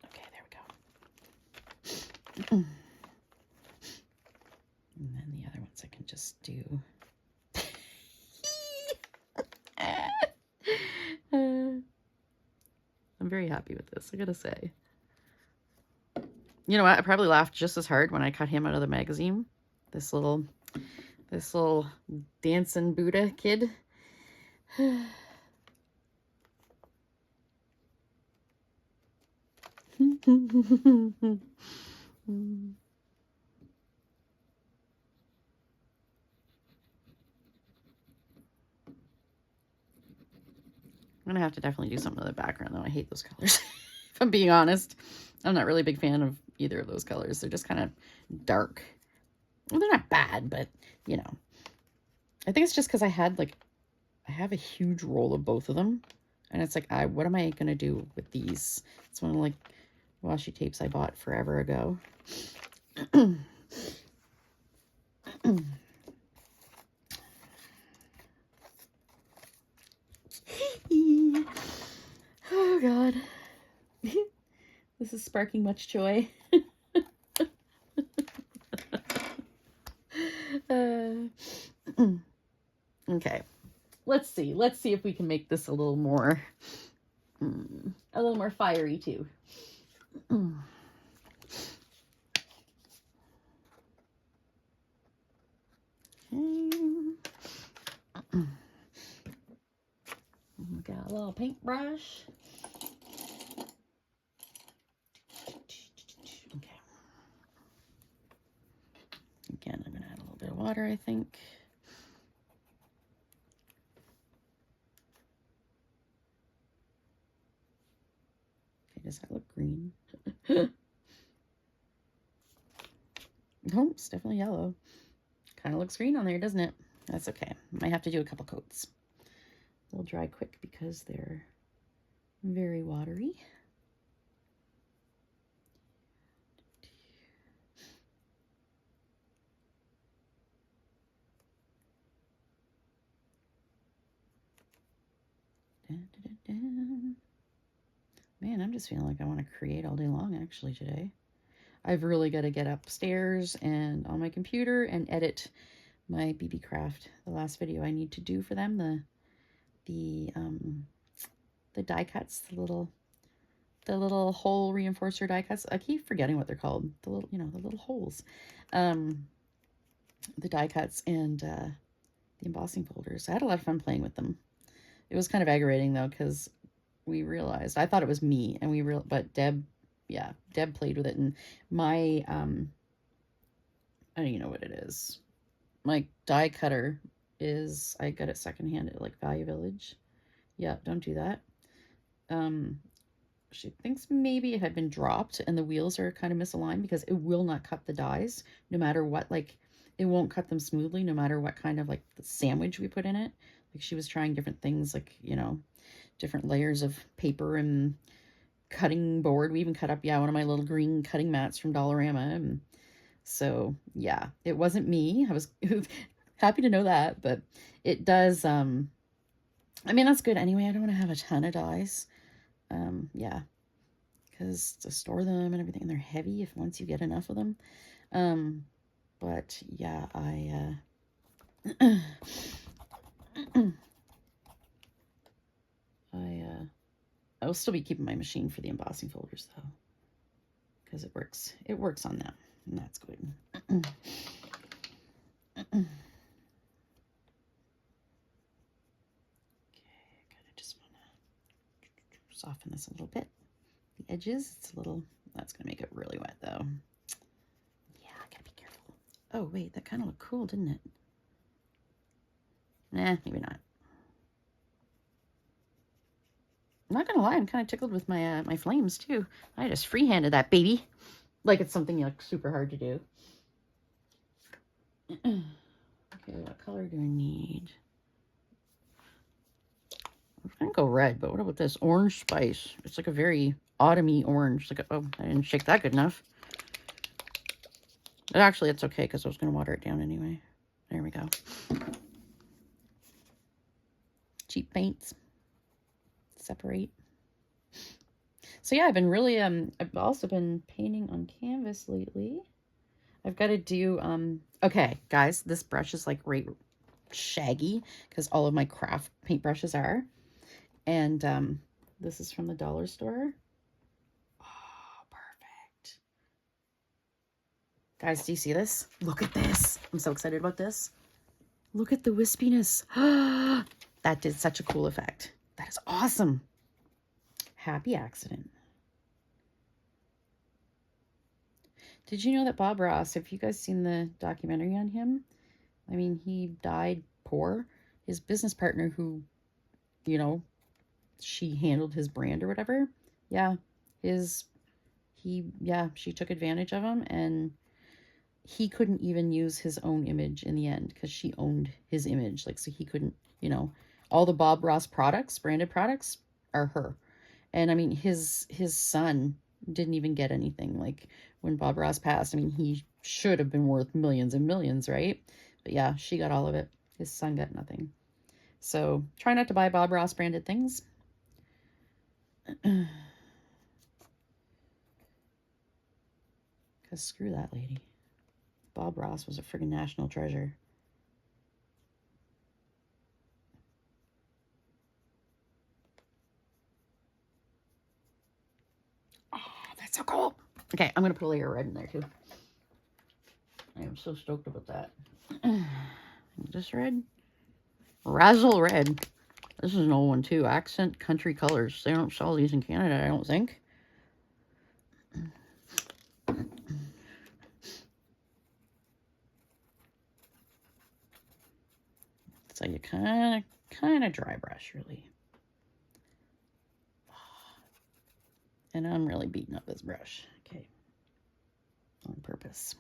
Okay, there we go. And then the other ones I can just do. I'm very happy with this, I gotta say. You know what? I probably laughed just as hard when I cut him out of the magazine. This little dancing Buddha kid. I'm gonna have to definitely do something to the background though. I hate those colors. If I'm being honest, I'm not really a big fan of either of those colors. They're just kind of dark. Well, they're not bad, but you know, I think it's just because I have a huge roll of both of them, and it's like, what am I gonna do with these? It's one of like washi tapes I bought forever ago. Oh God. This is sparking much joy. Okay. Let's see if we can make this a little more fiery too. Got a little paintbrush. Okay. Again, I'm going to add a little bit of water, I think. Okay, does that look green? No, it's definitely yellow. Kind of looks green on there, doesn't it? That's okay. Might have to do a couple coats. They'll dry quick because they're very watery. Dun, dun, dun, dun. Man, I'm just feeling like I want to create all day long actually today. I've really got to get upstairs and on my computer and edit my BB Craft. The last video I need to do for them, the die cuts, the little hole reinforcer die cuts. I keep forgetting what they're called. The little, the little holes. The die cuts and the embossing folders. I had a lot of fun playing with them. It was kind of aggravating though, because we realized, I thought it was me, and but Deb played with it, and my, I don't even know what it is. My die cutter is, I got it secondhand at like Value Village. Yeah, don't do that. She thinks maybe it had been dropped and the wheels are kind of misaligned, because it will not cut the dies no matter what. Like, it won't cut them smoothly no matter what kind of like the sandwich we put in it. Like, she was trying different things, like, different layers of paper and cutting board. We even cut up, one of my little green cutting mats from Dollarama. And so, yeah, it wasn't me. I was happy to know that, but it does, I mean, that's good anyway. I don't want to have a ton of dies. Yeah, because to store them and everything, and they're heavy once you get enough of them. But yeah, I'll still be keeping my machine for the embossing folders though, because it works on them, and that's good. Okay, I kind of just want to soften this a little bit. The edges, that's gonna make it really wet though. Yeah, I gotta be careful. Oh wait, that kind of looked cool, didn't it? Nah, maybe not. I'm not gonna lie, I'm kind of tickled with my my flames too. I just freehanded that baby, like it's something like super hard to do. Okay, what color do I need? I'm gonna go red, but what about this orange spice? It's like a very autumny orange. Like oh, I didn't shake that good enough. But actually, it's okay because I was gonna water it down anyway. There we go. Cheap paints. Separate. So yeah, I've been really I've also been painting on canvas lately. I've got to do okay, guys, this brush is like right shaggy because all of my craft paint brushes are. And this is from the dollar store. Oh, perfect. Guys, do you see this? Look at this. I'm so excited about this. Look at the wispiness. That did such a cool effect. That is awesome. Happy accident. Did you know that Bob Ross, have you guys seen the documentary on him? I mean, he died poor. His business partner who, she handled his brand or whatever. Yeah, she took advantage of him, and he couldn't even use his own image in the end because she owned his image. Like, so he couldn't, all the Bob Ross products, branded products, are her. And I mean, his son didn't even get anything. Like, when Bob Ross passed, I mean, he should have been worth millions and millions, right? But yeah, she got all of it. His son got nothing. So try not to buy Bob Ross branded things. Because screw that lady. Bob Ross was a friggin' national treasure. Oh, that's so cool. Okay, I'm going to put a layer of red in there too. I am so stoked about that. This red. Razzle Red. This is an old one too. Accent Country Colors. They don't sell these in Canada, I don't think. It's like a kind of dry brush, really. And I'm really beating up this brush. Okay. On purpose.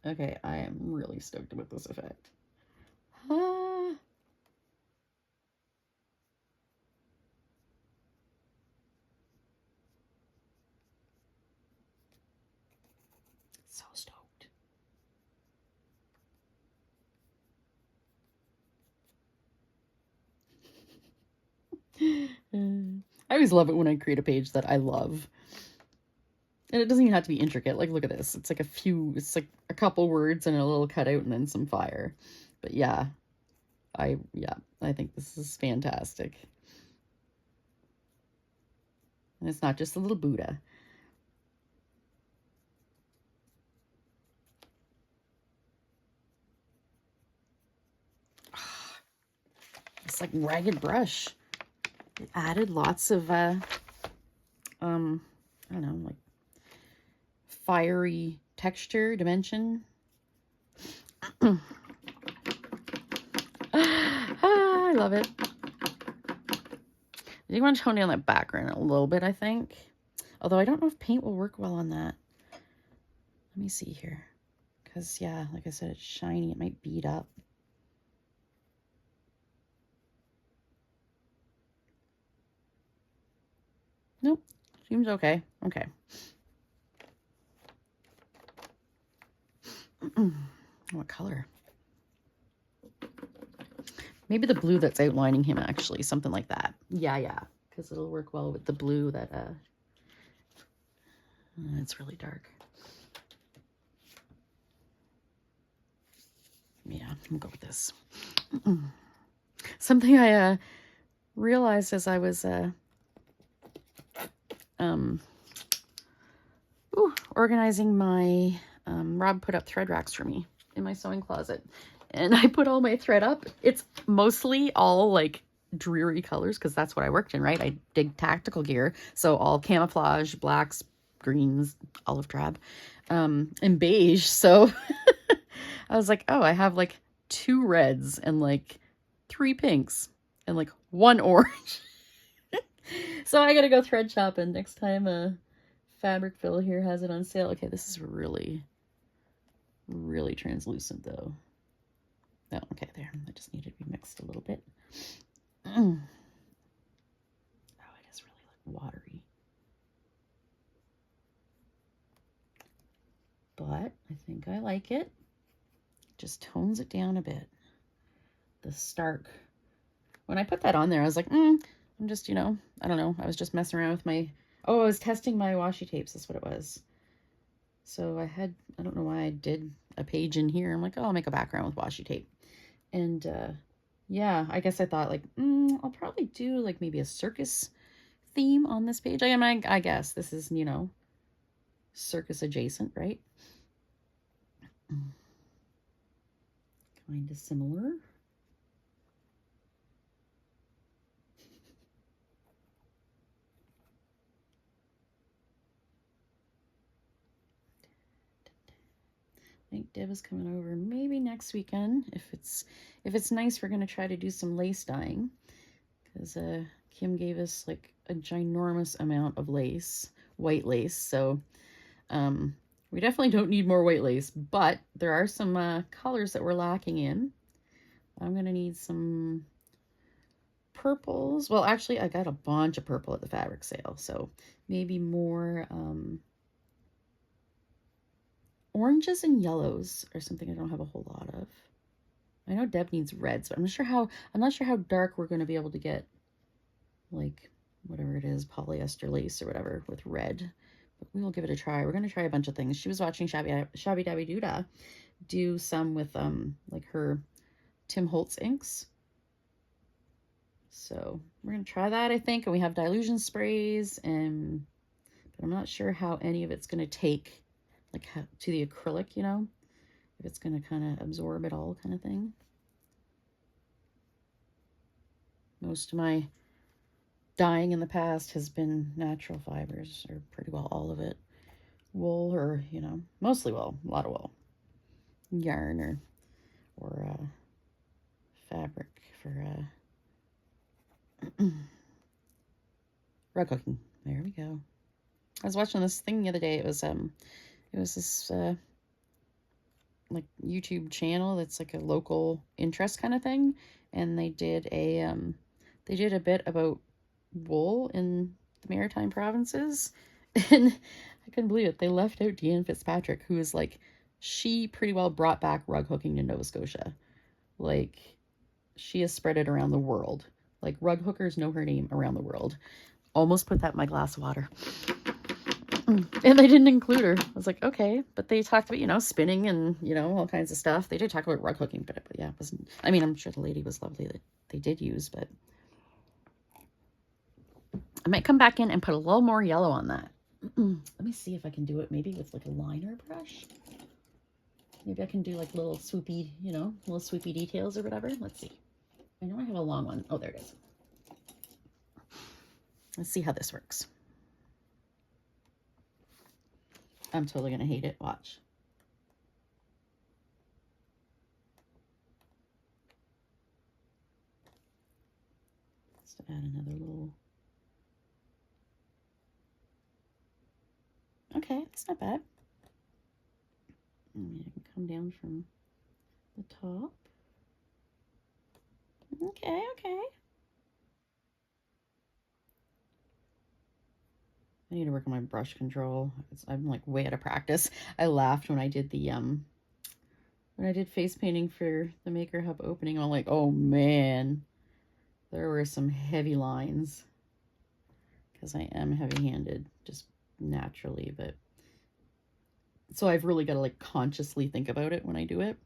Okay, I am really stoked with this effect. Ah. So stoked. I always love it when I create a page that I love. And it doesn't even have to be intricate. Like, look at this. It's like it's like a couple words and a little cutout and then some fire. But yeah, I think this is fantastic. And it's not just a little Buddha. It's like ragged brush. It added lots of I don't know, like fiery texture, dimension. I love it. You want to tone down that background a little bit, I think. Although I don't know if paint will work well on that. Let me see here. Because, yeah, like I said, it's shiny. It might bead up. Nope. Seems okay. Okay. What color? Maybe the blue that's outlining him, actually. Something like that. Yeah. Because it'll work well with the blue that, it's really dark. Yeah, I'm gonna go with this. Something I, realized as I was, organizing my, Rob put up thread racks for me in my sewing closet. And I put all my thread up. It's mostly all like dreary colors because that's what I worked in, right? I did tactical gear. So all camouflage, blacks, greens, olive drab, and beige. So I was like, oh, I have like 2 reds and like 3 pinks and like 1 orange. So I gotta go thread shopping next time Fabric Fill here has it on sale. Okay, this is really, really translucent though. Oh, okay, there. I just needed to be mixed a little bit. Oh, it is really like watery. But I think I like it. Just tones it down a bit. The stark. When I put that on there, I was like, I'm just, I don't know. I was just messing around with I was testing my washi tapes. That's what it was. So I don't know why I did a page in here. I'm like, oh, I'll make a background with washi tape. And yeah, I guess I thought like, I'll probably do like maybe a circus theme on this page. I guess this is, circus adjacent, right? Kind of similar. I think Deb is coming over maybe next weekend. If it's nice, we're gonna try to do some lace dyeing because Kim gave us like a ginormous amount of lace, white lace. So we definitely don't need more white lace, but there are some colors that we're lacking in. I'm gonna need some purples. Well, actually, I got a bunch of purple at the fabric sale, so maybe more oranges and yellows are something I don't have a whole lot of. I know Deb needs reds, but I'm not sure how dark we're going to be able to get, like whatever it is, polyester lace or whatever with red. But we will give it a try. We're going to try a bunch of things. She was watching Shabby Dabby Doodah do some with like her Tim Holtz inks. So we're going to try that, I think. And we have dilution sprays, but I'm not sure how any of it's going to take like to the acrylic, if it's going to kind of absorb it all kind of thing. Most of my dyeing in the past has been natural fibers, or pretty well all of it. Wool, or, mostly wool, a lot of wool. Yarn or fabric for rug hooking. There we go. I was watching this thing the other day. It was this like YouTube channel that's like a local interest kind of thing, and they did a bit about wool in the Maritime provinces, and I couldn't believe it. They left out Deanne Fitzpatrick, who is like, she pretty well brought back rug hooking to Nova Scotia. Like, she has spread it around the world. Like, rug hookers know her name around the world. Almost put that in my glass of water. And they didn't include her. I was like, okay. But they talked about, you know, spinning and, you know, all kinds of stuff. They did talk about rug hooking, but yeah, it wasn't. I mean, I'm sure the lady was lovely that they did use, but I might come back in and put a little more yellow on that. Let me see if I can do it maybe with like a liner brush. Maybe I can do like little swoopy, you know, little swoopy details or whatever. Let's see. I know I have a long one. Oh, there it is. Let's see how this works. I'm totally going to hate it. Watch. Let's add another little. Okay, it's not bad. Maybe I can come down from the top. Okay, okay. I need to work on my brush control. I'm like way out of practice. I laughed when I did the when I did face painting for the Maker Hub opening. I'm like, oh man, there were some heavy lines because I am heavy-handed just naturally, but so I've really got to like consciously think about it when I do it.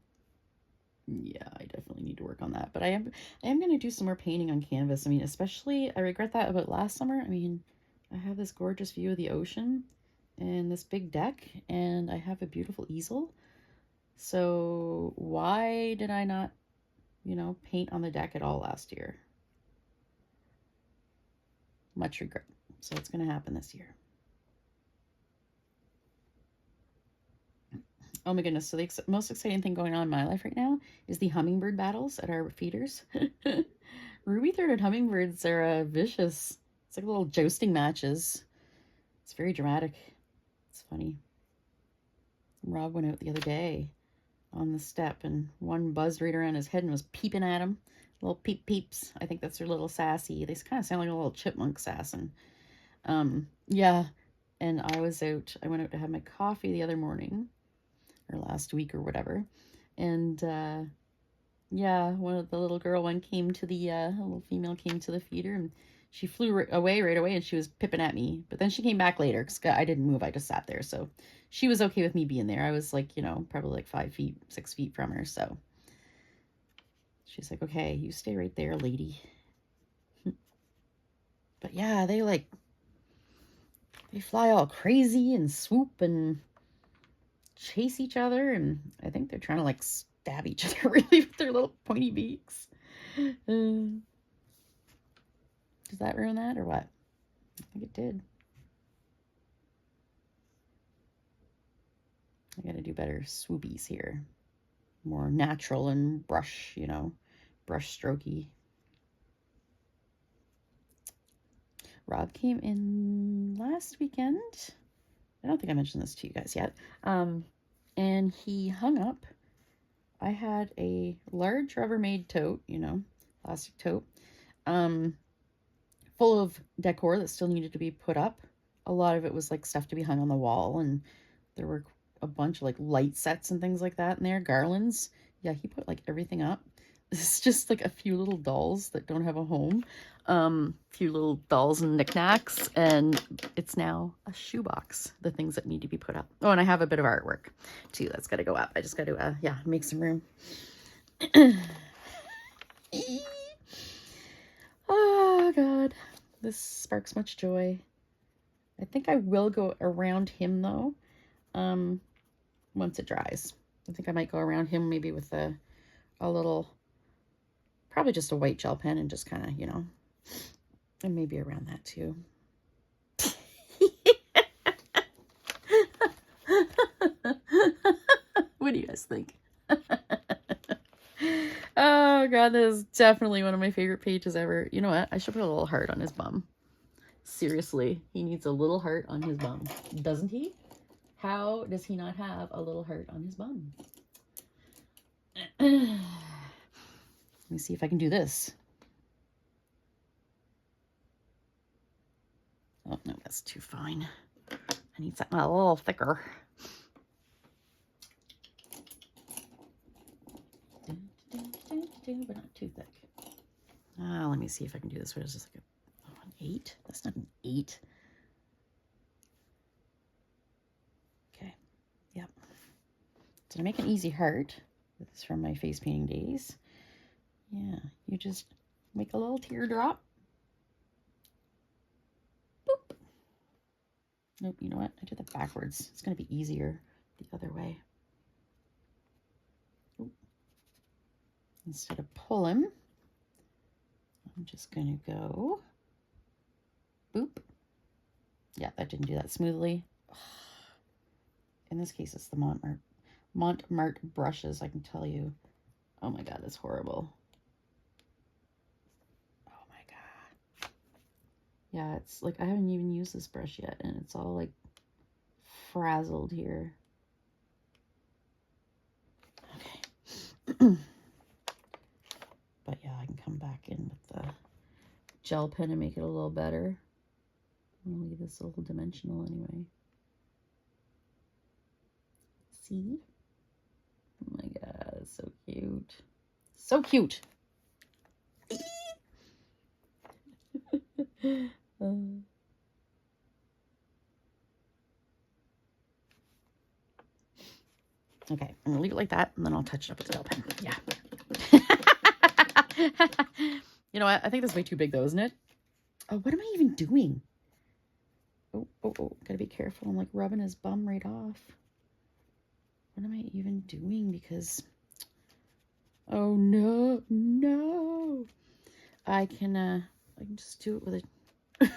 Yeah, I definitely need to work on that. But I am going to do some more painting on canvas. I mean, especially I regret that about last summer. I mean, I have this gorgeous view of the ocean and this big deck, and I have a beautiful easel. So why did I not, you know, paint on the deck at all last year? Much regret. So it's going to happen this year. Oh my goodness. So the most exciting thing going on in my life right now is the hummingbird battles at our feeders. Ruby-throated hummingbirds are vicious. It's like little jousting matches. It's very dramatic. It's funny. Rob went out the other day on the step and one buzzed right around his head and was peeping at him. Little peep peeps. I think that's their little sassy. They kind of sound like a little chipmunk sassing. Yeah. And I went out to have my coffee the other morning or last week or whatever. And yeah, the little female came to the feeder and she flew away right away and she was pipping at me. But then she came back later because I didn't move. I just sat there. So she was okay with me being there. I was like, you know, probably like 5 feet, 6 feet from her. So she's like, okay, you stay right there, lady. But yeah, they fly all crazy and swoop and chase each other. And I think they're trying to like stab each other really with their little pointy beaks. Does that ruin that or what? I think it did. I gotta do better swoopies here. More natural and brush, you know, brush strokey. Rob came in last weekend. I don't think I mentioned this to you guys yet. And he hung up. I had a large Rubbermaid tote, you know, plastic tote, full of decor that still needed to be put up. A lot of it was like stuff to be hung on the wall, and there were a bunch of like light sets and things like that in there, garlands. Yeah, he put like everything up. It's just like a few little dolls that don't have a home, few little dolls and knickknacks, and it's now a shoebox, the things that need to be put up. Oh, and I have a bit of artwork too that's got to go up. I just got to yeah, make some room. Oh god, this sparks much joy. I think I will go around him though, once it dries. I think I might go around him maybe with a little, probably just a white gel pen and just kind of, you know, and maybe around that too. What do you guys think? Oh god, that is definitely one of my favorite pages ever. You know what? I should put a little heart on his bum. Seriously, he needs a little heart on his bum, doesn't he? How does he not have a little heart on his bum? Let me see if I can do this. Oh, no, that's too fine. I need something a little thicker. But not too thick. Let me see if I can do this. What is this, like an 8? That's not an 8. Okay, yep. Did I make an easy heart? This is from my face painting days. Yeah, you just make a little teardrop. Boop. Nope, you know what? I did that backwards. It's going to be easier the other way. Oop. Instead of pulling, I'm just going to go boop. Yeah, that didn't do that smoothly. In this case, it's the Montmartre brushes, I can tell you. Oh my God, that's horrible. Oh my God. Yeah, it's like I haven't even used this brush yet, and it's all like frazzled here. Okay. But yeah, I can come back in with the gel pen and make it a little better. I'm gonna leave this a little dimensional anyway. See? Oh my God, it's so cute. So cute. Okay, I'm gonna leave it like that, and then I'll touch it up with the gel pen. Yeah. You know what? I think this is way too big though, isn't it? Oh, what am I even doing? Oh, gotta be careful. I'm like rubbing his bum right off. What am I even doing? Because, oh no, no. I can just do it with a,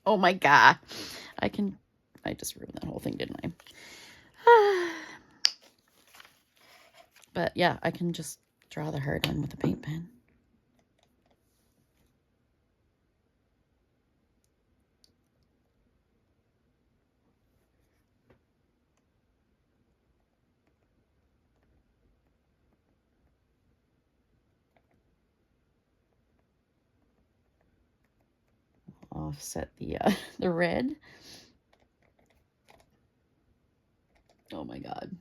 oh my God. I just ruined that whole thing, didn't I? But yeah, I can just draw the heart on with a paint pen. Offset the red. Oh my God.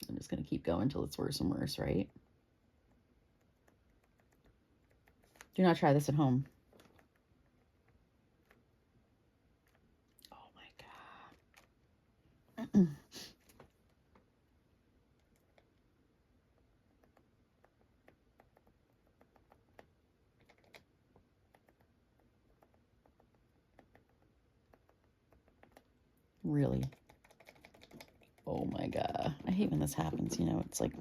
I'm just gonna keep going until it's worse and worse, right? Do not try this at home. Oh my God. Really? Oh my God. I hate when this happens, you know, it's like,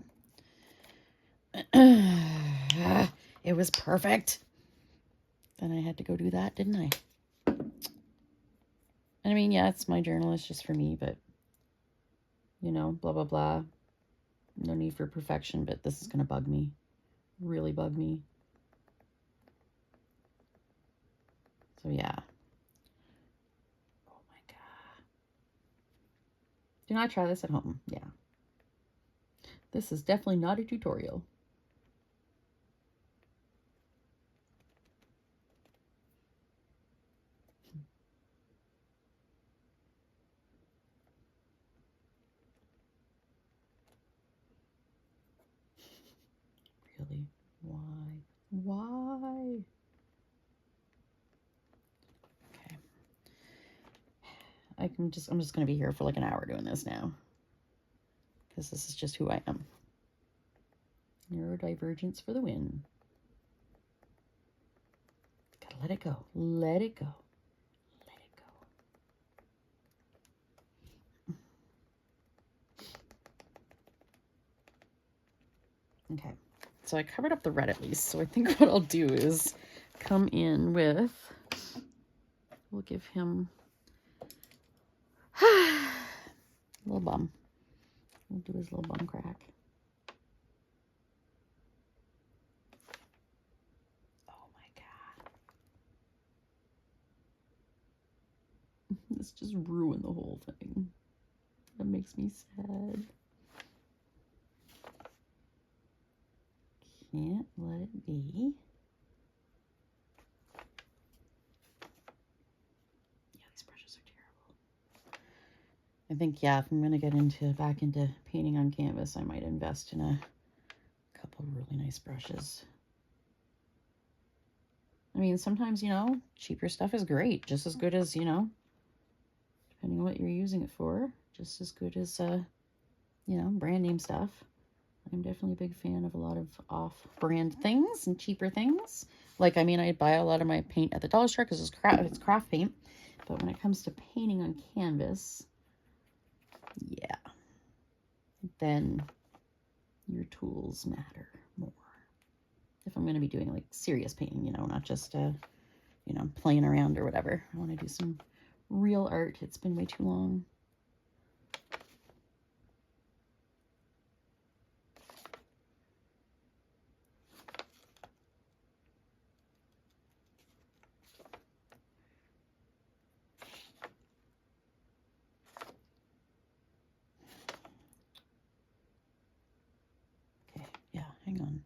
it was perfect. Then I had to go do that, didn't I? I mean, yeah, it's my journal, it's just for me, but, you know, blah, blah, blah. No need for perfection, but this is going to bug me. Really bug me. So, yeah. Oh my God. Do not try this at home. Yeah. This is definitely not a tutorial. Really? Why? Why? Okay. I'm just going to be here for like an hour doing this now. Because this is just who I am. Neurodivergence for the win. Gotta let it go. Let it go. Let it go. Okay. So I covered up the red at least. So I think what I'll do is come in with, we'll give him a little bum. We'll do his little bum crack. Oh my God. This just ruined the whole thing. That makes me sad. Can't let it be. Yeah, these brushes are terrible. I think, yeah, if I'm going to get back into painting on canvas, I might invest in a couple really nice brushes. I mean, sometimes, you know, cheaper stuff is great. Just as good as, you know, depending on what you're using it for, just as good as, you know, brand name stuff. I'm definitely a big fan of a lot of off-brand things and cheaper things. Like, I mean, I buy a lot of my paint at the dollar store because it's craft paint. But when it comes to painting on canvas, yeah, then your tools matter more. If I'm going to be doing, like, serious painting, you know, not just, you know, playing around or whatever. I want to do some real art. It's been way too long. Okay, yeah, hang on.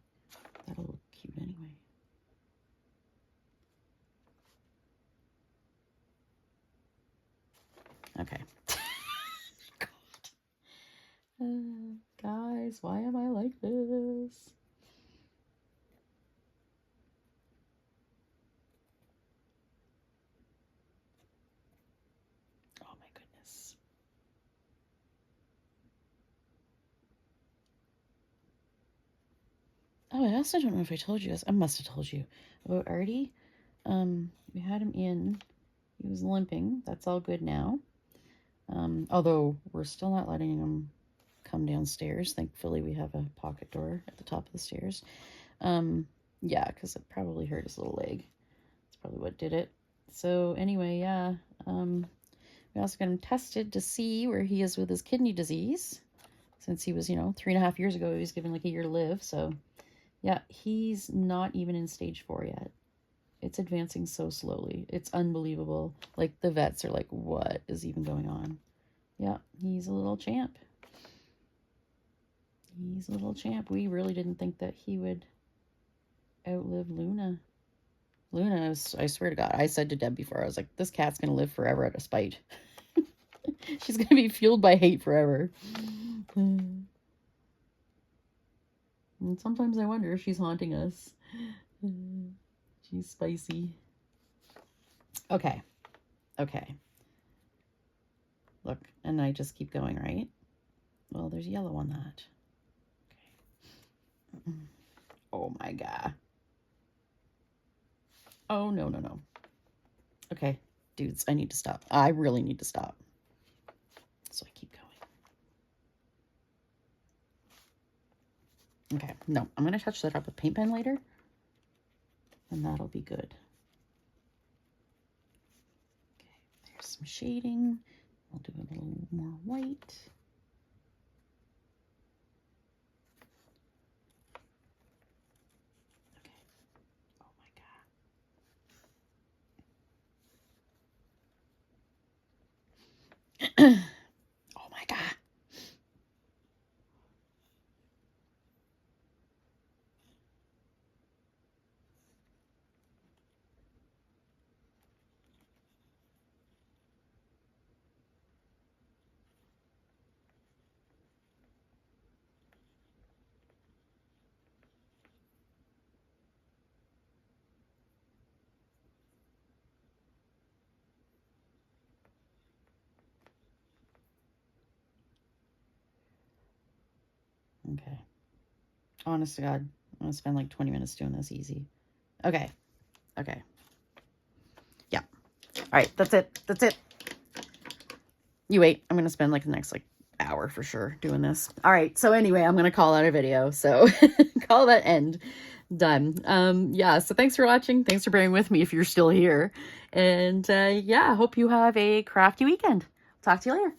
That'll look cute anyway. Okay. Guys, why am I like this? Oh my goodness. Oh, I also don't know if I told you this. I must have told you about Artie. We had him in. He was limping. That's all good now. Although we're still not letting him come downstairs. Thankfully, we have a pocket door at the top of the stairs. Yeah, because it probably hurt his little leg. That's probably what did it. So anyway, yeah. We also got him tested to see where he is with his kidney disease. Since he was, you know, 3.5 years ago, he was given like a year to live. So yeah, he's not even in stage 4 yet. It's advancing so slowly. It's unbelievable. Like, the vets are like, what is even going on? Yeah, he's a little champ. He's a little champ. We really didn't think that he would outlive Luna. Luna, I swear to God, I said to Deb before, I was like, this cat's going to live forever out of spite. She's going to be fueled by hate forever. And sometimes I wonder if she's haunting us. She's spicy. Okay. Okay. Look, and I just keep going, right? Well, there's yellow on that. Okay. Oh my God. Oh, no, no, no. Okay, dudes, I need to stop. I really need to stop. So I keep going. Okay, no, I'm going to touch that up with paint pen later. And that'll be good. Okay, there's some shading. I'll do a little more white. Okay. Oh my God. Oh my God. Okay. Honest to God, I'm going to spend like 20 minutes doing this easy. Okay. Okay. Yeah. All right. That's it. That's it. You wait. I'm going to spend like the next like hour for sure doing this. All right. So anyway, I'm going to call out a video. So call that end. Done. Yeah. So thanks for watching. Thanks for bearing with me if you're still here. And yeah, hope you have a crafty weekend. Talk to you later.